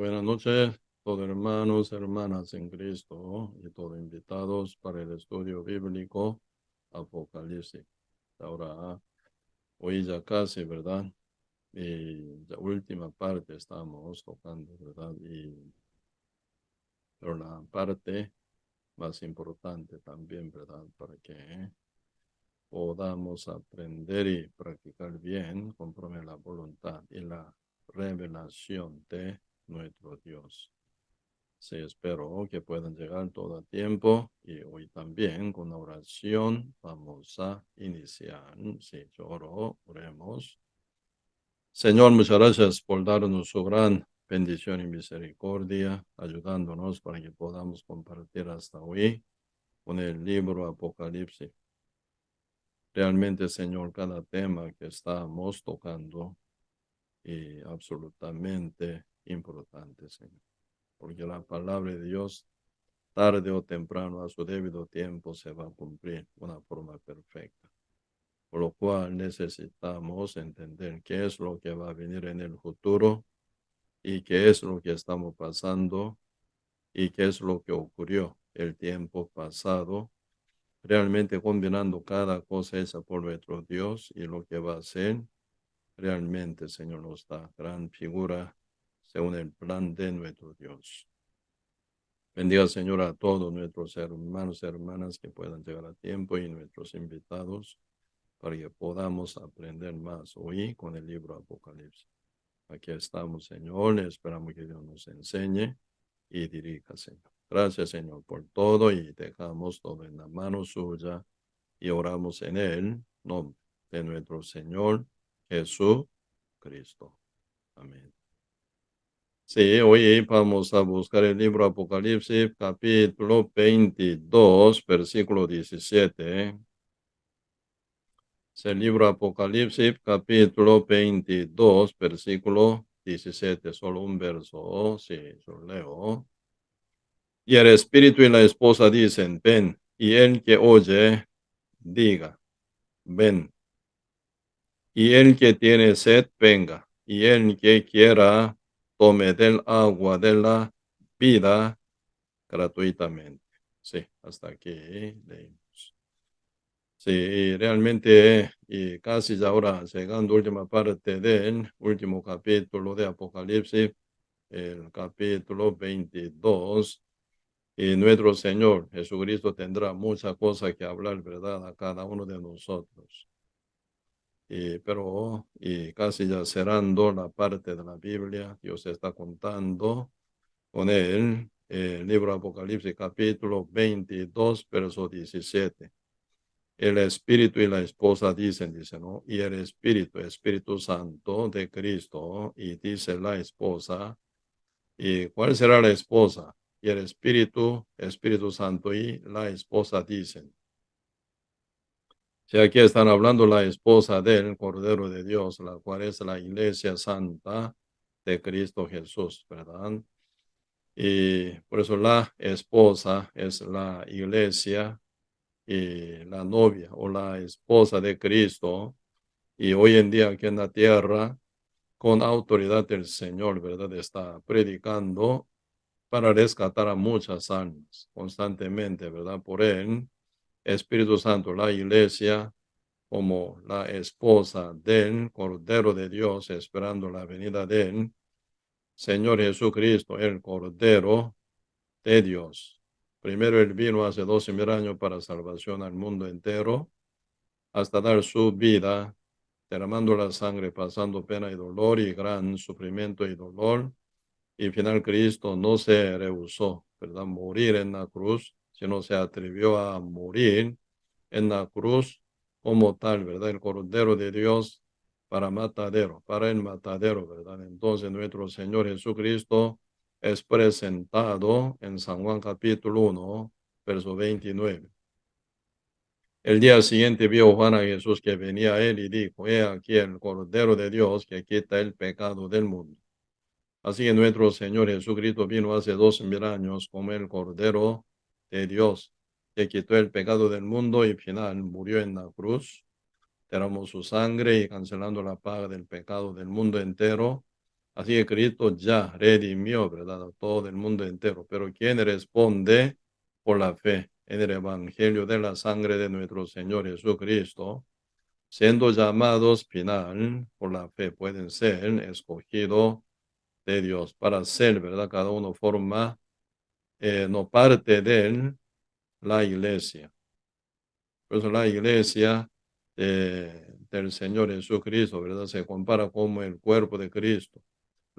Buenas noches, todos hermanos, hermanas en Cristo y todos invitados para el estudio bíblico Apocalipsis. Ahora, hoy ya casi, ¿verdad? Y la última parte estamos tocando, ¿verdad? Pero la parte más importante también, ¿verdad? Para que podamos aprender y practicar bien conforme a la voluntad y la revelación de nuestro Dios. Sí, espero que puedan llegar todo a tiempo y hoy también con la oración vamos a iniciar. Sí, yo oremos. Señor, muchas gracias por darnos su gran bendición y misericordia, ayudándonos para que podamos compartir hasta hoy con el libro Apocalipsis. Realmente, Señor, cada tema que estamos tocando es absolutamente importante, Señor, porque la palabra de Dios tarde o temprano a su debido tiempo se va a cumplir de una forma perfecta. Por lo cual necesitamos entender qué es lo que va a venir en el futuro y qué es lo que estamos pasando y qué es lo que ocurrió el tiempo pasado, realmente combinando cada cosa hecha por nuestro Dios y lo que va a ser. Realmente, Señor, nos da gran figura según el plan de nuestro Dios. Bendiga, Señor, a todos nuestros hermanos y hermanas que puedan llegar a tiempo y nuestros invitados para que podamos aprender más hoy con el libro Apocalipsis. Aquí estamos, Señor, esperamos que Dios nos enseñe y dirija, Señor. Gracias, Señor, por todo y dejamos todo en la mano suya y oramos en el nombre de nuestro Señor Jesucristo. Amén. Sí, hoy vamos a buscar el libro Apocalipsis, capítulo 22, versículo 17. Es el libro Apocalipsis, capítulo 22, versículo 17. Solo un verso, sí, yo leo. Y el espíritu y la esposa dicen, ven, y el que oye, diga, ven. Y el que tiene sed, venga. Y el que quiera, tome del agua de la vida gratuitamente. Sí, hasta aquí leímos. Sí, realmente, y casi ya ahora llegando a última parte del último capítulo de Apocalipsis, el capítulo 22, y nuestro Señor Jesucristo tendrá muchas cosas que hablar, ¿verdad?, a cada uno de nosotros. Pero casi ya cerrando la parte de la Biblia, Dios está contando con el libro Apocalipsis, capítulo 22, verso 17. El Espíritu y la esposa dice, ¿no? Y el Espíritu Santo de Cristo, y dice la esposa, ¿y cuál será la esposa? Y el Espíritu Santo y la esposa dicen. Si aquí están hablando la esposa del Cordero de Dios, la cual es la Iglesia Santa de Cristo Jesús, ¿verdad? Y por eso la esposa es la iglesia y la novia o la esposa de Cristo. Y hoy en día aquí en la tierra, con autoridad del Señor, ¿verdad? Está predicando para rescatar a muchas almas constantemente, ¿verdad? Por él, Espíritu Santo, la iglesia como la esposa del Cordero de Dios, esperando la venida de él, Señor Jesucristo, el Cordero de Dios. Primero él vino hace 12,000 años para salvación al mundo entero, hasta dar su vida, derramando la sangre, pasando pena y dolor y gran sufrimiento y dolor. Y final Cristo no se rehusó, ¿verdad?, morir en la cruz, sino se atrevió a morir en la cruz como tal, ¿verdad? El Cordero de Dios para el matadero, ¿verdad? Entonces nuestro Señor Jesucristo es presentado en San Juan capítulo 1, verso 29. El día siguiente vio Juan a Jesús que venía a él y dijo, he aquí el Cordero de Dios que quita el pecado del mundo. Así que nuestro Señor Jesucristo vino hace 2,000 años como el Cordero de Dios que quitó el pecado del mundo y final murió en la cruz, derramó su sangre y cancelando la paga del pecado del mundo entero, Así que Cristo ya redimió, ¿verdad? A todo el mundo entero. Pero ¿quién responde por la fe en el Evangelio de la sangre de nuestro Señor Jesucristo? Siendo llamados final por la fe, pueden ser escogidos de Dios para ser, ¿verdad? Cada uno forma, no parte de él, la iglesia. Por eso la iglesia del Señor Jesucristo, ¿verdad? Se compara como el cuerpo de Cristo.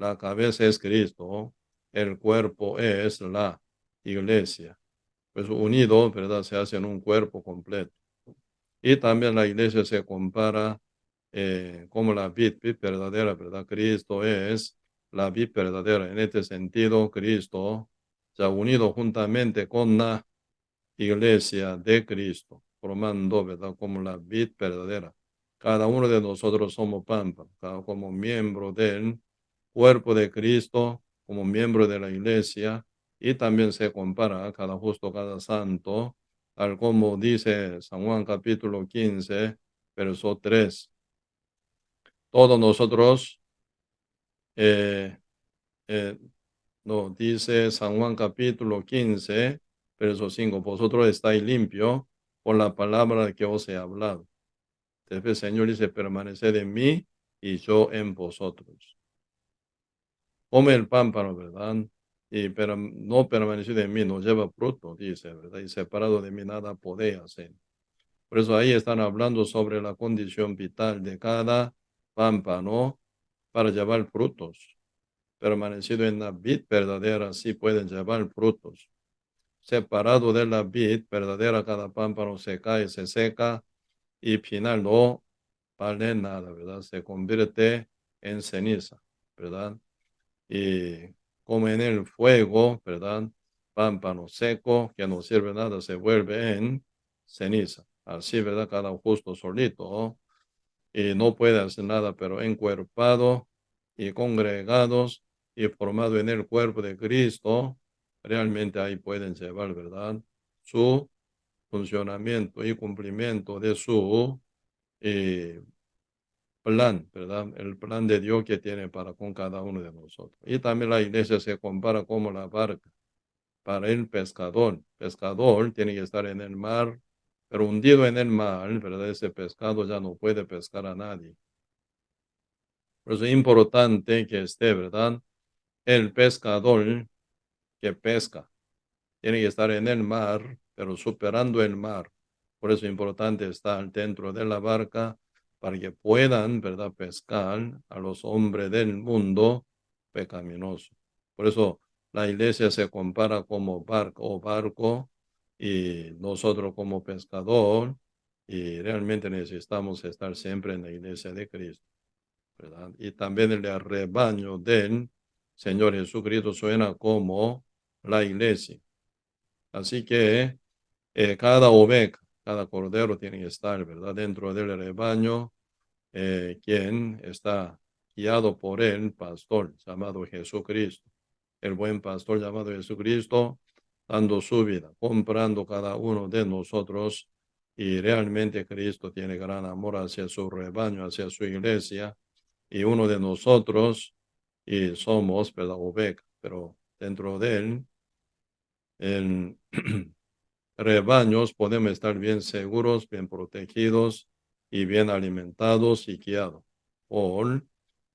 La cabeza es Cristo, el cuerpo es la iglesia. Pues unido, ¿verdad? Se hacen un cuerpo completo. Y también la iglesia se compara como la vid verdadera, ¿verdad? Cristo es la vid verdadera. En este sentido, Cristo se ha unido juntamente con la iglesia de Cristo, formando, ¿verdad? Como la vid verdadera. Cada uno de nosotros somos pampa, como miembro del cuerpo de Cristo, como miembro de la iglesia, y también se compara a cada justo, cada santo, tal como dice San Juan capítulo 15, verso 3. Todos nosotros, eh, eh, no, dice San Juan capítulo 15, verso 5, vosotros estáis limpios por la palabra que os he hablado. Después el Señor dice, permaneced en mí y yo en vosotros. Come el pámpano, ¿verdad? Y pero no permanecido en mí, no lleva fruto, dice, ¿verdad? Y separado de mí nada podéis hacer. Por eso ahí están hablando sobre la condición vital de cada pámpano para llevar frutos. Permanecido en la vid verdadera, sí pueden llevar frutos. Separado de la vid verdadera, cada pámpano se cae, se seca y final no vale nada, ¿verdad? Se convierte en ceniza, ¿verdad? Y como en el fuego, ¿verdad? Pámpano seco que no sirve nada, se vuelve en ceniza. Así, ¿verdad? Cada justo solito, ¿no? Y no puede hacer nada, pero encuerpado y congregados y formado en el cuerpo de Cristo, realmente ahí pueden llevar, ¿verdad? Su funcionamiento y cumplimiento de su eh, plan, ¿verdad? El plan de Dios que tiene para con cada uno de nosotros. Y también la iglesia se compara como la barca para el pescador. Pescador tiene que estar en el mar, pero hundido en el mar, ¿verdad? Ese pescado ya no puede pescar a nadie. Por eso es importante que esté, ¿verdad? El pescador que pesca tiene que estar en el mar, pero superando el mar. Por eso es importante estar dentro de la barca para que puedan, ¿verdad?, pescar a los hombres del mundo pecaminoso. Por eso la iglesia se compara como barco y nosotros como pescador y realmente necesitamos estar siempre en la iglesia de Cristo, ¿verdad? Y también el rebaño del Señor Jesucristo suena como la iglesia. Así que cada oveja, cada cordero tiene que estar, ¿verdad? Dentro del rebaño, quien está guiado por el pastor llamado Jesucristo. El buen pastor llamado Jesucristo, dando su vida, comprando cada uno de nosotros. Y realmente Cristo tiene gran amor hacia su rebaño, hacia su iglesia. Y uno de nosotros, y somos, ¿verdad? Oveja, pero dentro de él, el rebaños podemos estar bien seguros, bien protegidos y bien alimentados y guiados por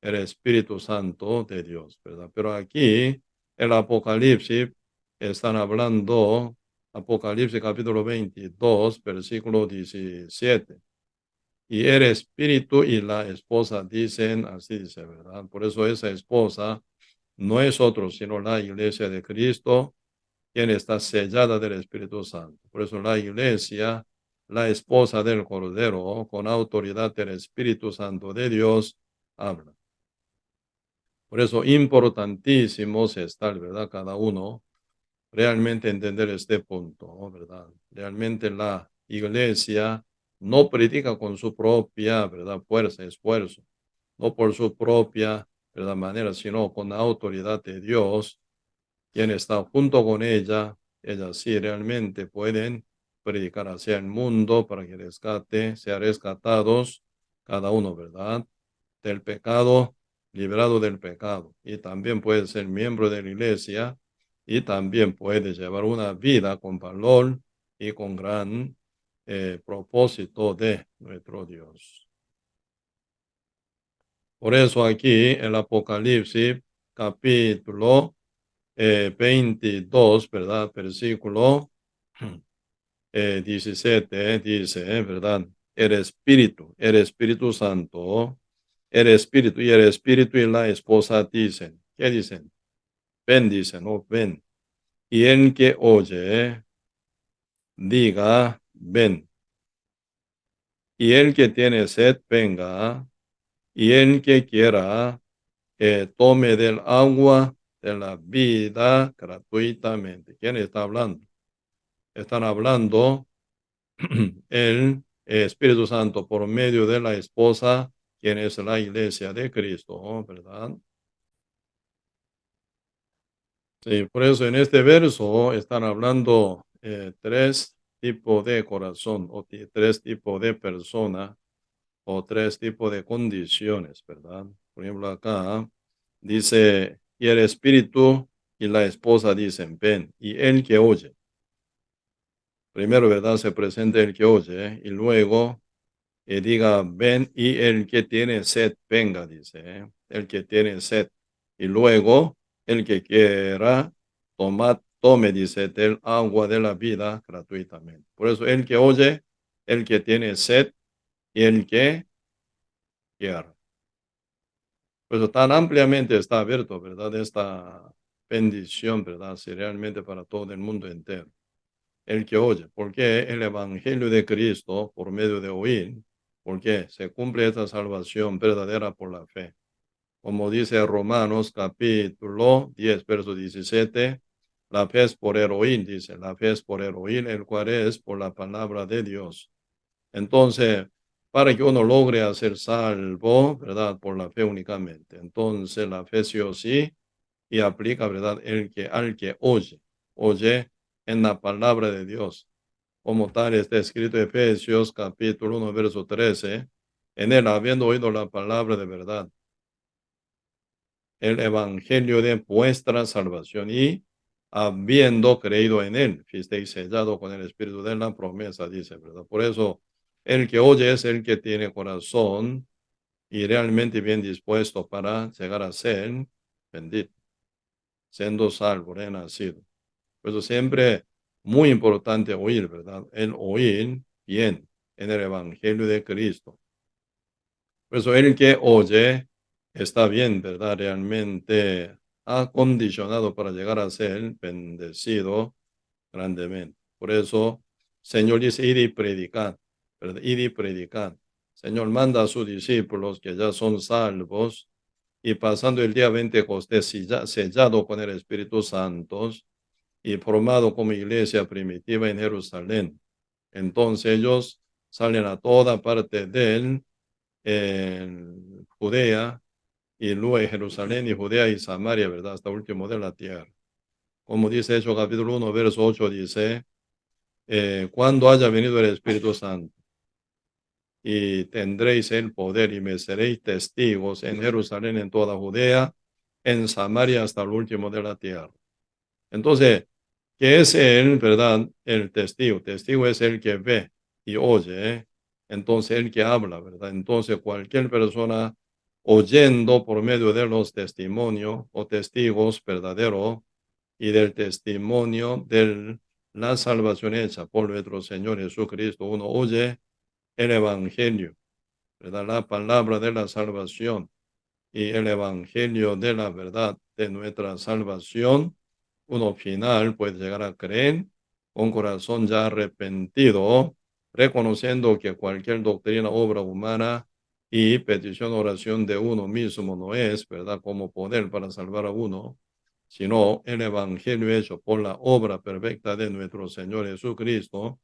el Espíritu Santo de Dios, ¿verdad? Pero aquí el Apocalipsis están hablando, Apocalipsis capítulo 22, versículo 17. Y el Espíritu y la esposa dicen, así dice, ¿verdad? Por eso esa esposa no es otro, sino la iglesia de Cristo, quien está sellada del Espíritu Santo. Por eso la iglesia, la esposa del Cordero, con autoridad del Espíritu Santo de Dios, habla. Por eso importantísimo es estar, ¿verdad? Cada uno realmente entender este punto, ¿no? ¿Verdad? Realmente la iglesia no predica con su propia, ¿verdad? Fuerza, esfuerzo, no por su propia, ¿verdad? Manera, sino con la autoridad de Dios, quien está junto con ella sí realmente pueden predicar hacia el mundo para que rescate, sean rescatados cada uno, ¿verdad? Del pecado, liberado del pecado y también puede ser miembro de la iglesia y también puede llevar una vida con valor y con gran propósito de nuestro Dios. Por eso aquí el Apocalipsis capítulo 22, ¿verdad? Versículo 17 dice, ¿verdad? El Espíritu Santo, el Espíritu y la esposa dicen, ¿qué dicen? Ven, dicen, no, ven. Y el que oye, diga, ven. Y el que tiene sed, venga. Y el que quiera, tome del agua de la vida gratuitamente. ¿Quién está hablando? Están hablando el Espíritu Santo por medio de la esposa, quien es la iglesia de Cristo, ¿verdad? Sí, por eso en este verso están hablando tres tipos de corazón o tres tipos de persona o tres tipos de condiciones, ¿verdad? Por ejemplo, acá dice, y el espíritu y la esposa dicen, ven, y el que oye. Primero, ¿verdad? Se presenta el que oye y luego diga, ven, y el que tiene sed, venga, dice, el que tiene sed. Y luego, el que quiera, tome, dice, del agua de la vida gratuitamente. Por eso, el que oye, el que tiene sed y el que quiera. Por eso, tan ampliamente está abierto, ¿verdad? Esta bendición, ¿verdad? Si realmente para todo el mundo entero. El que oye, porque el Evangelio de Cristo, por medio de oír, porque se cumple esta salvación verdadera por la fe. Como dice Romanos capítulo 10, verso 17, la fe es por el oír, dice, la fe es por el oír, el cual es por la palabra de Dios. Entonces, para que uno logre ser salvo, ¿verdad? Por la fe únicamente. Entonces, la fe sí o sí, y aplica, ¿verdad? Al que oye en la palabra de Dios. Como tal está escrito en Efesios capítulo 1, verso 13, en él habiendo oído la palabra de verdad, el evangelio de vuestra salvación y habiendo creído en él, fuisteis sellado con el espíritu de la promesa, dice, ¿verdad? Por eso, el que oye es el que tiene corazón y realmente bien dispuesto para llegar a ser bendito, siendo salvo, renacido. Por eso siempre muy importante oír, ¿verdad? El oír bien en el Evangelio de Cristo. Por eso el que oye está bien, ¿verdad? Realmente acondicionado para llegar a ser bendecido grandemente. Por eso, Señor dice, id y predicad, ¿verdad? Id y predicad. Señor manda a sus discípulos que ya son salvos y pasando el día 20 sellado con el Espíritu Santo y formado como iglesia primitiva en Jerusalén. Entonces ellos salen a toda parte de él, en Judea y luego Jerusalén y Judea y Samaria, ¿verdad? Hasta último de la tierra. Como dice Hechos capítulo 1, verso 8, dice, cuando haya venido el Espíritu Santo y tendréis el poder y me seréis testigos en Jerusalén, en toda Judea, en Samaria hasta el último de la tierra. Entonces, ¿qué es él, verdad? El testigo. Testigo es el que ve y oye, ¿eh? Entonces, el que habla, ¿verdad? Entonces, cualquier persona oyendo por medio de los testimonios o testigos verdaderos y del testimonio de la salvación hecha por nuestro Señor Jesucristo, uno oye el Evangelio, ¿verdad? La palabra de la salvación y el Evangelio de la verdad de nuestra salvación, uno final puede llegar a creer con corazón ya arrepentido, reconociendo que cualquier doctrina, obra humana y petición, oración de uno mismo no es, ¿verdad?, como poder para salvar a uno, sino el Evangelio hecho por la obra perfecta de nuestro Señor Jesucristo.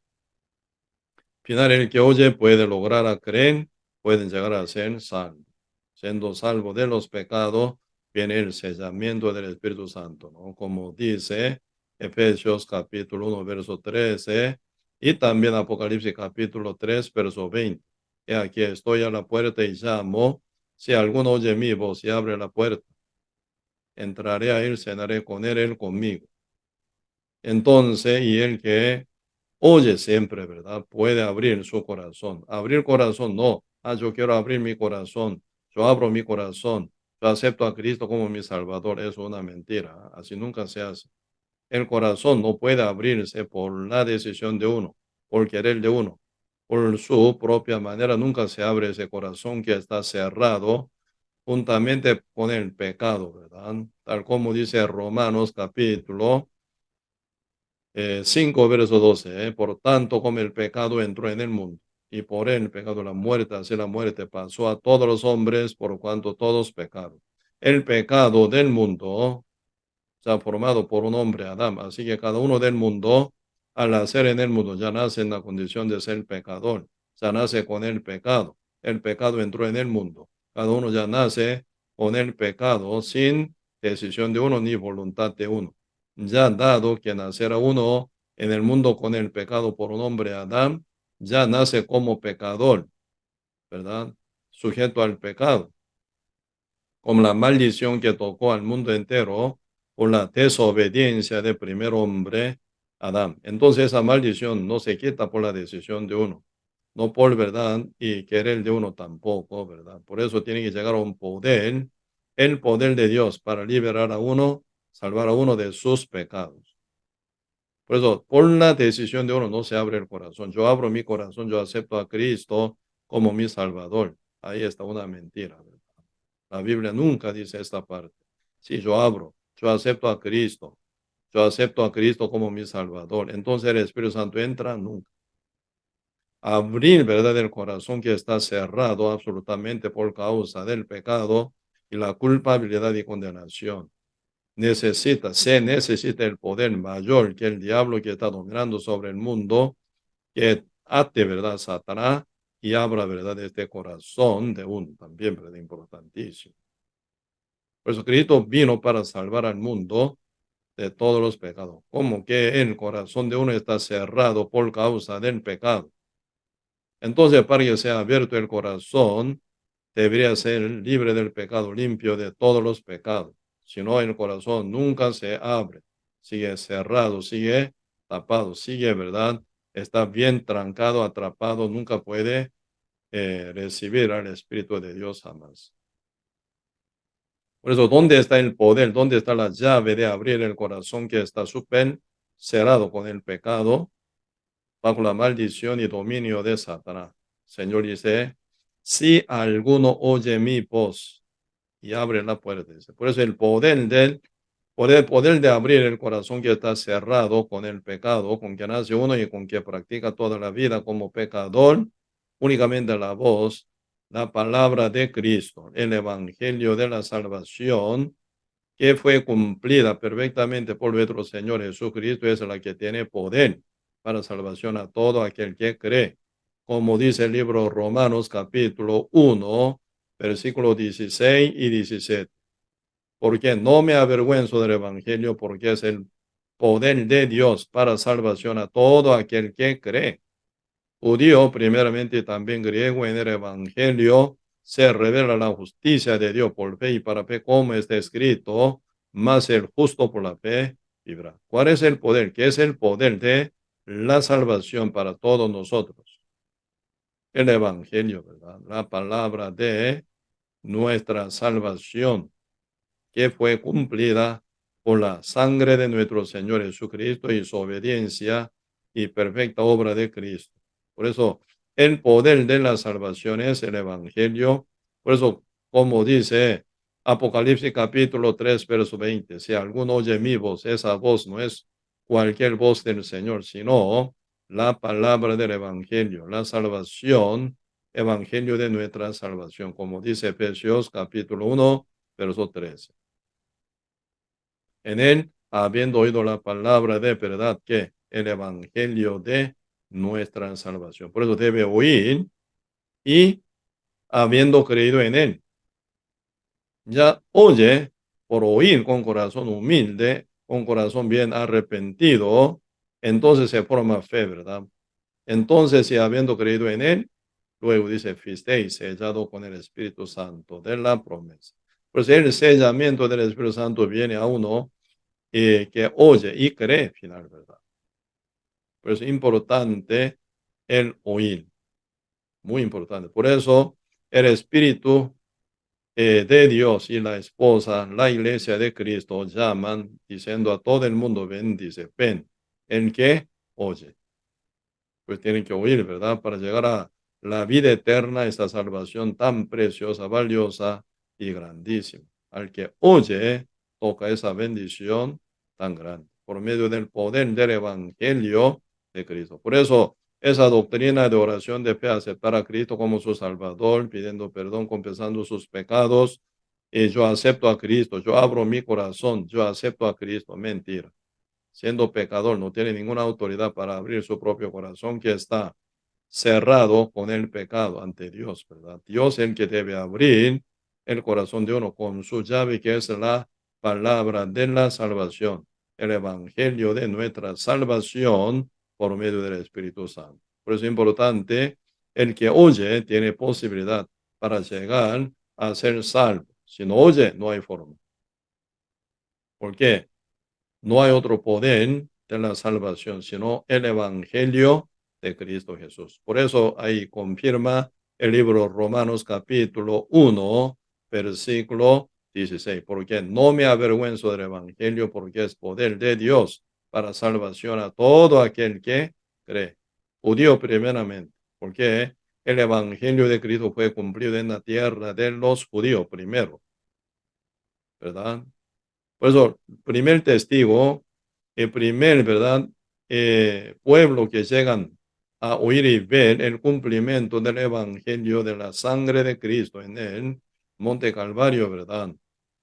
Final, el que oye puede lograr a creer, pueden llegar a ser salvos. Siendo salvo de los pecados, viene el sellamiento del Espíritu Santo, ¿no? Como dice Efesios capítulo 1, verso 13, y también Apocalipsis capítulo 3, verso 20. Y aquí estoy a la puerta y llamo. Si alguno oye mi voz y abre la puerta, entraré a él, cenaré con él conmigo. Entonces, y el que oye siempre, ¿verdad? Puede abrir su corazón. Abrir corazón, no. Yo quiero abrir mi corazón. Yo abro mi corazón. Yo acepto a Cristo como mi Salvador. Es una mentira. Así nunca se hace. El corazón no puede abrirse por la decisión de uno, por querer de uno. Por su propia manera nunca se abre ese corazón que está cerrado juntamente con el pecado, ¿verdad? Tal como dice Romanos capítulo 5, verso 12. Por tanto, como el pecado entró en el mundo, y por él el pecado la muerte, así la muerte pasó a todos los hombres, por cuanto todos pecaron. El pecado del mundo se ha formado por un hombre, Adán. Así que cada uno del mundo, al nacer en el mundo, ya nace en la condición de ser pecador. Ya nace con el pecado. El pecado entró en el mundo. Cada uno ya nace con el pecado sin decisión de uno ni voluntad de uno. Ya dado que nacerá uno en el mundo con el pecado por un hombre, Adán, ya nace como pecador, ¿verdad? Sujeto al pecado, como la maldición que tocó al mundo entero por la desobediencia del primer hombre, Adán. Entonces esa maldición no se quita por la decisión de uno, no por verdad y querer de uno tampoco, ¿verdad? Por eso tiene que llegar a un poder, el poder de Dios para liberar a uno, salvar a uno de sus pecados. Por eso, por la decisión de uno no se abre el corazón. Yo abro mi corazón, yo acepto a Cristo como mi Salvador. Ahí está una mentira, ¿verdad? La Biblia nunca dice esta parte. Si yo abro, yo acepto a Cristo, yo acepto a Cristo como mi Salvador, entonces el Espíritu Santo entra nunca. Abrir, ¿verdad?, el corazón que está cerrado absolutamente por causa del pecado y la culpabilidad y condenación. Se necesita el poder mayor que el diablo que está dominando sobre el mundo, que ate, ¿verdad?, Satanás y abra, ¿verdad?, este corazón de uno también, ¿verdad?, importantísimo. Por eso Cristo vino para salvar al mundo de todos los pecados. Como que el corazón de uno está cerrado por causa del pecado. Entonces, para que sea abierto el corazón, debería ser libre del pecado, limpio de todos los pecados. Si no, el corazón nunca se abre, sigue cerrado, sigue tapado, sigue, ¿verdad? Está bien trancado, atrapado, nunca puede recibir al Espíritu de Dios jamás. Por eso, ¿dónde está el poder? ¿Dónde está la llave de abrir el corazón que está súper cerrado con el pecado, bajo la maldición y dominio de Satanás? Señor dice, si alguno oye mi voz y abre la puerta. Dice. Por eso el poder de abrir el corazón que está cerrado con el pecado, con que nace uno y con que practica toda la vida como pecador, únicamente la voz, la palabra de Cristo, el evangelio de la salvación, que fue cumplida perfectamente por nuestro Señor Jesucristo, es la que tiene poder para salvación a todo aquel que cree. Como dice el libro Romanos capítulo 1, versículos 16 y 17. Porque no me avergüenzo del evangelio, porque es el poder de Dios para salvación a todo aquel que cree. Judío, primeramente, y también griego, en el evangelio se revela la justicia de Dios por fe y para fe, como está escrito, más el justo por la fe vivirá. ¿Cuál es el poder? ¿Qué es el poder de la salvación para todos nosotros? El evangelio, ¿verdad? La palabra de nuestra salvación, que fue cumplida por la sangre de nuestro Señor Jesucristo y su obediencia y perfecta obra de Cristo. Por eso, el poder de la salvación es el Evangelio. Por eso, como dice Apocalipsis capítulo 3, verso 20, si alguno oye mi voz, esa voz no es cualquier voz del Señor, sino la palabra del Evangelio, la salvación, Evangelio de nuestra salvación, como dice Efesios capítulo 1, verso 13. En él, habiendo oído la palabra de verdad, que el evangelio de nuestra salvación. Por eso debe oír y habiendo creído en él. Ya oye por oír con corazón humilde, con corazón bien arrepentido, entonces se forma fe, ¿verdad? Entonces, si habiendo creído en él, Luego dice, fuisteis sellado con el Espíritu Santo de la promesa. Pues el sellamiento del Espíritu Santo viene a uno que oye y cree, final, ¿verdad? Pues es importante el oír, muy importante. Por eso el Espíritu de Dios y la esposa, la iglesia de Cristo, llaman diciendo a todo el mundo, ven, dice, ven, el que oye. Pues tienen que oír, ¿verdad? Para llegar a la vida eterna, esta salvación tan preciosa, valiosa y grandísima. Al que oye, toca esa bendición tan grande por medio del poder del Evangelio de Cristo. Por eso, esa doctrina de oración de fe, aceptar a Cristo como su Salvador, pidiendo perdón, confesando sus pecados, y yo acepto a Cristo, yo abro mi corazón, yo acepto a Cristo. Mentira. Siendo pecador, no tiene ninguna autoridad para abrir su propio corazón, que está cerrado con el pecado ante Dios, ¿verdad? Dios es el que debe abrir el corazón de uno con su llave, que es la palabra de la salvación, el evangelio de nuestra salvación por medio del Espíritu Santo. Por eso es importante, el que oye tiene posibilidad para llegar a ser salvo. Si no oye, no hay forma. ¿Por qué? No hay otro poder de la salvación, sino el Evangelio de Cristo Jesús. Por eso ahí confirma el libro Romanos capítulo 1, versículo 16, porque no me avergüenzo del Evangelio, porque es poder de Dios para salvación a todo aquel que cree. Judío primeramente, porque el Evangelio de Cristo fue cumplido en la tierra de los judíos primero, ¿verdad? Por eso, primer testigo, el primer, ¿verdad? Pueblo que llegan a oír y ver el cumplimiento del evangelio de la sangre de Cristo en el Monte Calvario, ¿verdad?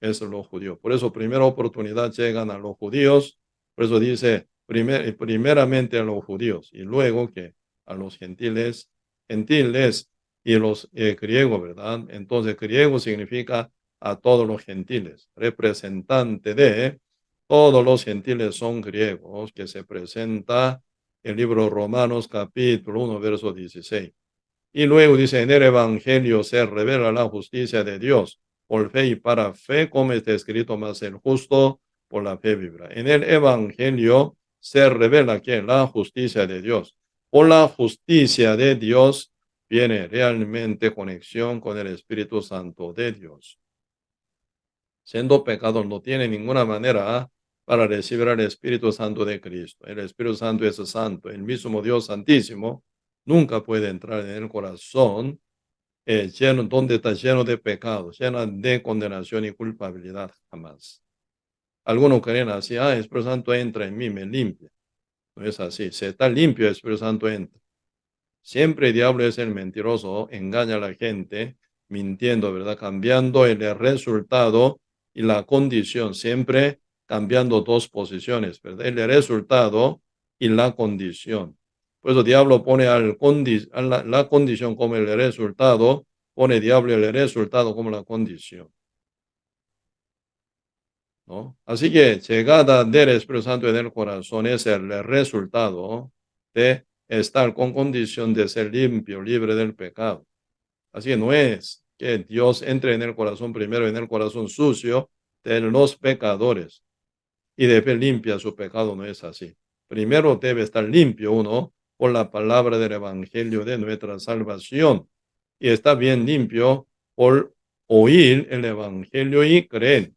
Es los judíos. Por eso, primera oportunidad llegan a los judíos. Por eso dice, primeramente a los judíos y luego que a los gentiles y los griegos, ¿verdad? Entonces, griego significa a todos los gentiles, representante de todos los gentiles son griegos, que se presenta el libro Romanos capítulo 1, verso 16. Y luego dice, en el Evangelio se revela la justicia de Dios por fe y para fe, como está escrito, más el justo por la fe vivirá. En el Evangelio se revela que la justicia de Dios. Por la justicia de Dios viene realmente conexión con el Espíritu Santo de Dios. Siendo pecador, no tiene ninguna manera para recibir el Espíritu Santo de Cristo. El Espíritu Santo es santo, el mismo Dios santísimo nunca puede entrar en el corazón lleno, donde está lleno de pecados, lleno de condenación y culpabilidad, jamás. Algunos creen así, el Espíritu Santo entra en mí, me limpia. No es así, si está limpio, el Espíritu Santo entra. Siempre el diablo es el mentiroso, engaña a la gente, mintiendo, ¿verdad? Cambiando el resultado y la condición, siempre cambiando dos posiciones, ¿verdad? El resultado y la condición. Por eso el diablo pone a la condición como el resultado, pone el diablo el resultado como la condición, ¿no? Así que llegada del Espíritu Santo en el corazón es el resultado de estar con condición de ser limpio, libre del pecado. Así que no es que Dios entre en el corazón primero, en el corazón sucio de los pecadores y después limpia su pecado, no es así. Primero debe estar limpio uno por la palabra del Evangelio de nuestra salvación y está bien limpio por oír el Evangelio y creer.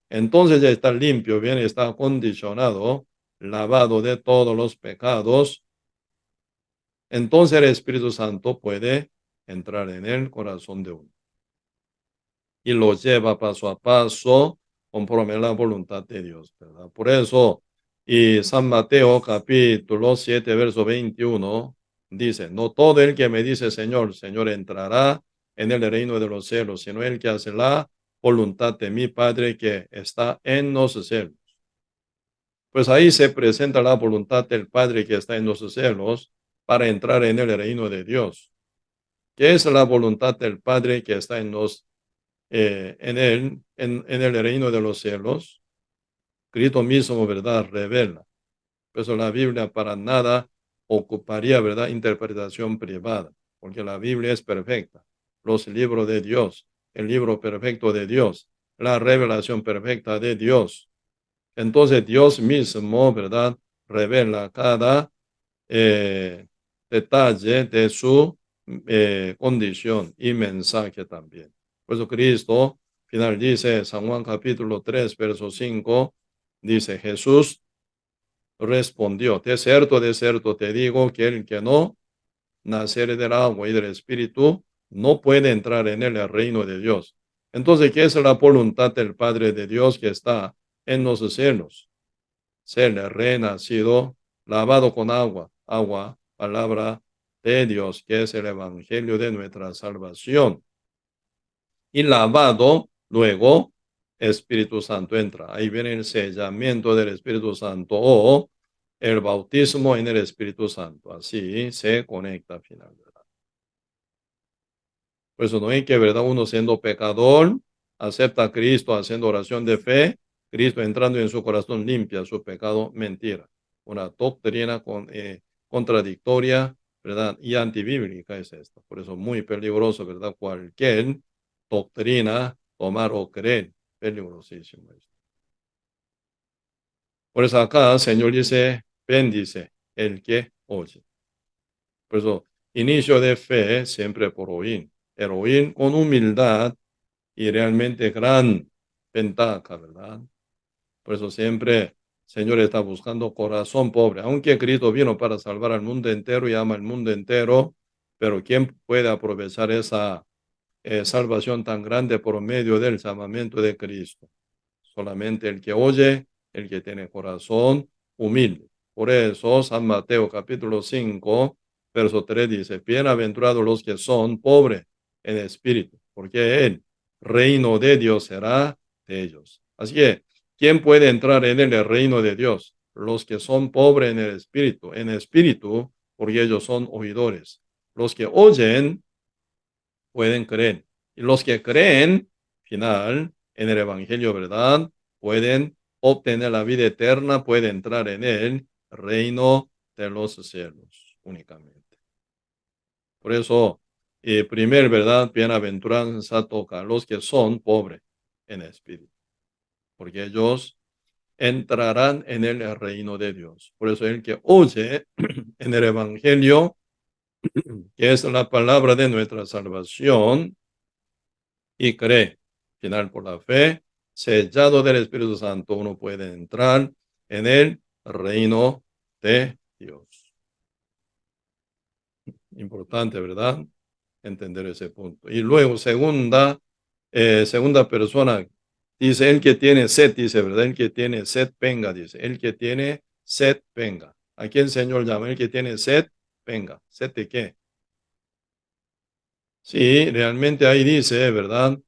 Entonces ya está limpio, bien, está acondicionado, lavado de todos los pecados. Entonces el Espíritu Santo puede entrar en el corazón de uno y lo lleva paso a paso conforme a la voluntad de Dios, ¿verdad? Por eso, y San Mateo capítulo 7, verso 21, dice, no todo el que me dice Señor, Señor entrará en el reino de los cielos, sino el que hace la voluntad de mi Padre que está en los cielos. Pues ahí se presenta la voluntad del Padre que está en los cielos para entrar en el reino de Dios. ¿Qué es la voluntad del Padre que está en el reino de los cielos? Cristo mismo, ¿verdad? Revela. Por eso la Biblia para nada ocuparía, ¿verdad? Interpretación privada. porque la Biblia es perfecta. Los libros de Dios, el libro perfecto de Dios, la revelación perfecta de Dios. Entonces Dios mismo, ¿verdad? Revela cada detalle de su condición y mensaje también. Por eso Cristo, final dice, San Juan capítulo 3, verso 5, dice, Jesús respondió, de cierto te digo que el que no nacer del agua y del espíritu no puede entrar en el reino de Dios. Entonces, ¿qué es la voluntad del Padre de Dios que está en los cielos? Ser renacido, lavado con agua, palabra de Dios, que es el evangelio de nuestra salvación. Y lavado, luego, Espíritu Santo entra. Ahí viene el sellamiento del Espíritu Santo o el bautismo en el Espíritu Santo. Así se conecta finalmente. Por eso no hay que, ¿verdad? Uno siendo pecador, acepta a Cristo haciendo oración de fe, Cristo entrando en su corazón limpia su pecado, mentira. Una doctrina contradictoria, ¿verdad? Y antibíblica es esta. Por eso muy peligroso, ¿verdad? Cualquier doctrina, tomar o creer, peligrosísimo. Por eso acá el Señor dice, bendice el que oye. Por eso, inicio de fe siempre por oír. El oír con humildad y realmente gran ventaja, ¿verdad? Por eso siempre el Señor está buscando corazón pobre. Aunque Cristo vino para salvar al mundo entero y ama al mundo entero, pero ¿quién puede aprovechar esa salvación tan grande por medio del llamamiento de Cristo? Solamente el que oye, el que tiene corazón humilde. Por eso San Mateo capítulo 5, verso 3 dice, bienaventurados los que son pobres en espíritu, porque el reino de Dios será de ellos. Así que, ¿quién puede entrar en el reino de Dios? Los que son pobres en espíritu, porque ellos son oidores. Los que oyen pueden creer. Y los que creen, final, en el Evangelio, ¿verdad? Pueden obtener la vida eterna, pueden entrar en el reino de los cielos únicamente. Por eso, primer, ¿verdad? Bienaventuranza toca a los que son pobres en espíritu, porque ellos entrarán en el reino de Dios. Por eso el que oye en el Evangelio, que es la palabra de nuestra salvación, y cree, final por la fe, sellado del Espíritu Santo, uno puede entrar en el reino de Dios. Importante, ¿verdad? Entender ese punto. Y luego, segunda persona, dice, el que tiene sed, dice, ¿verdad? El que tiene sed, venga, dice. El que tiene sed, venga. ¿A quién el Señor llama? El que tiene sed, venga. ¿Sed de qué? Sí, realmente ahí dice, ¿verdad?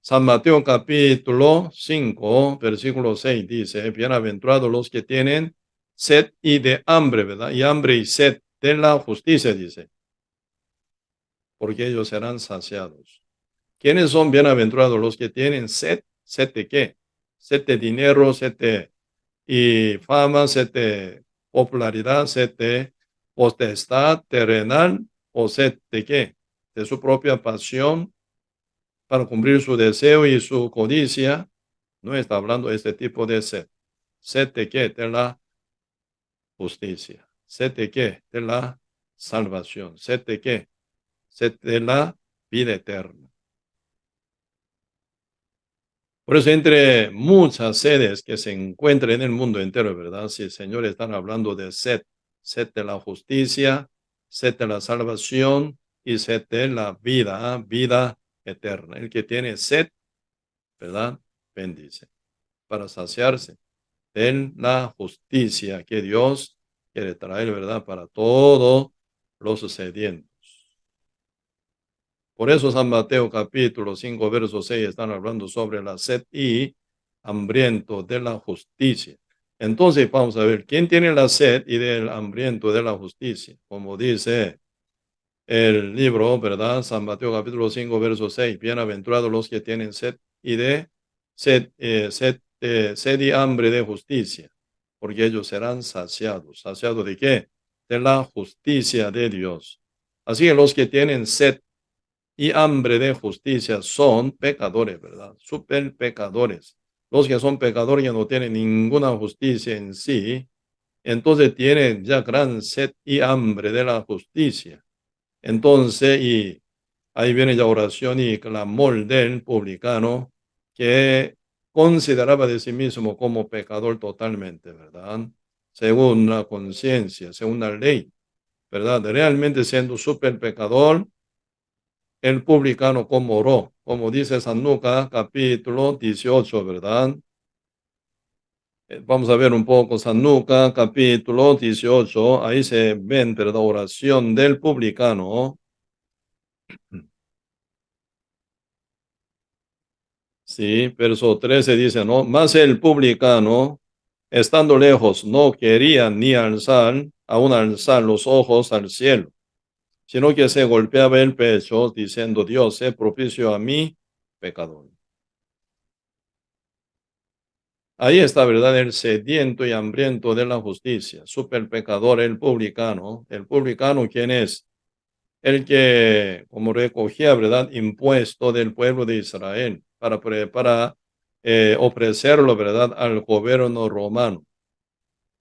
San Mateo capítulo 5, versículo 6 dice, bienaventurados los que tienen sed y de hambre, ¿verdad? Y hambre y sed de la justicia, dice, porque ellos serán saciados. ¿Quiénes son bienaventurados? Los que tienen sed. ¿Sed de qué? Sed de dinero, sed de y fama, sed de popularidad, sed de potestad terrenal o sed de qué? De su propia pasión para cumplir su deseo y su codicia. No está hablando de este tipo de sed. ¿Sed de qué? De la justicia. ¿Sed de qué? De la salvación. ¿Sed de qué? Sed de la vida eterna. Por eso, entre muchas sedes que se encuentran en el mundo entero, ¿verdad? Si el Señor están hablando de sed, sed de la justicia, sed de la salvación y sed de la vida eterna. El que tiene sed, ¿verdad? Bendice para saciarse en la justicia que Dios quiere traer, ¿verdad? Para todos los sedientos. Por eso San Mateo capítulo 5, verso 6 están hablando sobre la sed y hambriento de la justicia. Entonces vamos a ver, ¿quién tiene la sed y del hambriento de la justicia? Como dice el libro, ¿verdad? San Mateo capítulo 5, verso 6. Bienaventurados los que tienen sed y de sed y hambre de justicia, porque ellos serán saciados. ¿Saciados de qué? De la justicia de Dios. Así que los que tienen sed y hambre de justicia son pecadores, ¿verdad? Super pecadores. Los que son pecadores ya no tienen ninguna justicia en sí, entonces tienen ya gran sed y hambre de la justicia. Entonces, y ahí viene la oración y clamor del publicano que consideraba de sí mismo como pecador totalmente, ¿verdad? Según la conciencia, según la ley, ¿verdad? Realmente siendo súper pecador, el publicano como oró, como dice San Lucas capítulo 18, ¿verdad? Vamos a ver un poco San Lucas capítulo 18, ahí se ven, ¿verdad? Oración del publicano. Sí, verso 13 dice, ¿no? Mas el publicano, estando lejos, no quería ni alzar, aún alzar los ojos al cielo, sino que se golpeaba el pecho, diciendo, Dios, sé propicio a mí, pecador. Ahí está, ¿verdad? El sediento y hambriento de la justicia, super pecador, el publicano. El publicano, ¿quién es? El que, como recogía, ¿verdad? Impuesto del pueblo de Israel para ofrecerlo, ¿verdad? Al gobierno romano.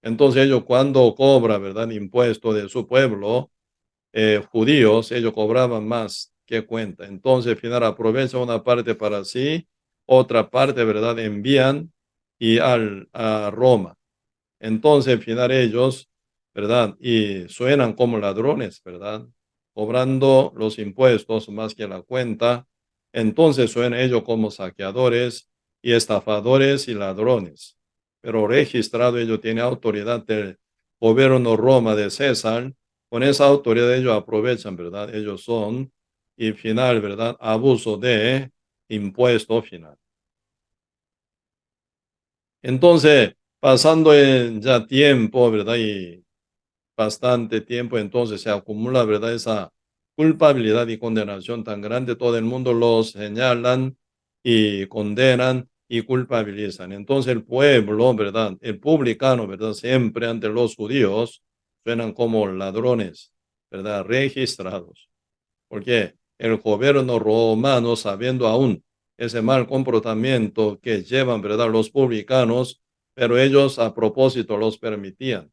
Entonces ellos cuando cobra, ¿verdad? Impuesto de su pueblo, judíos, ellos cobraban más que cuenta. Entonces al final aprovecha una parte para sí, otra parte, ¿verdad? Envían a Roma. Entonces, al final ellos, ¿verdad? Y suenan como ladrones, ¿verdad? Cobrando los impuestos más que la cuenta. Entonces suenan ellos como saqueadores y estafadores y ladrones. Pero registrado ellos tienen autoridad del gobierno Roma de César. Con esa autoridad ellos aprovechan, ¿verdad? Ellos son, y final, ¿verdad? Abuso de impuesto final. Entonces, pasando ya tiempo, ¿verdad? Y bastante tiempo, entonces se acumula, ¿verdad? Esa culpabilidad y condenación tan grande, todo el mundo los señalan y condenan y culpabilizan. Entonces el pueblo, ¿verdad? El publicano, ¿verdad? Siempre ante los judíos suenan como ladrones, ¿verdad? Registrados. Porque el gobierno romano, sabiendo aún ese mal comportamiento que llevan, ¿verdad? Los publicanos, pero ellos a propósito los permitían,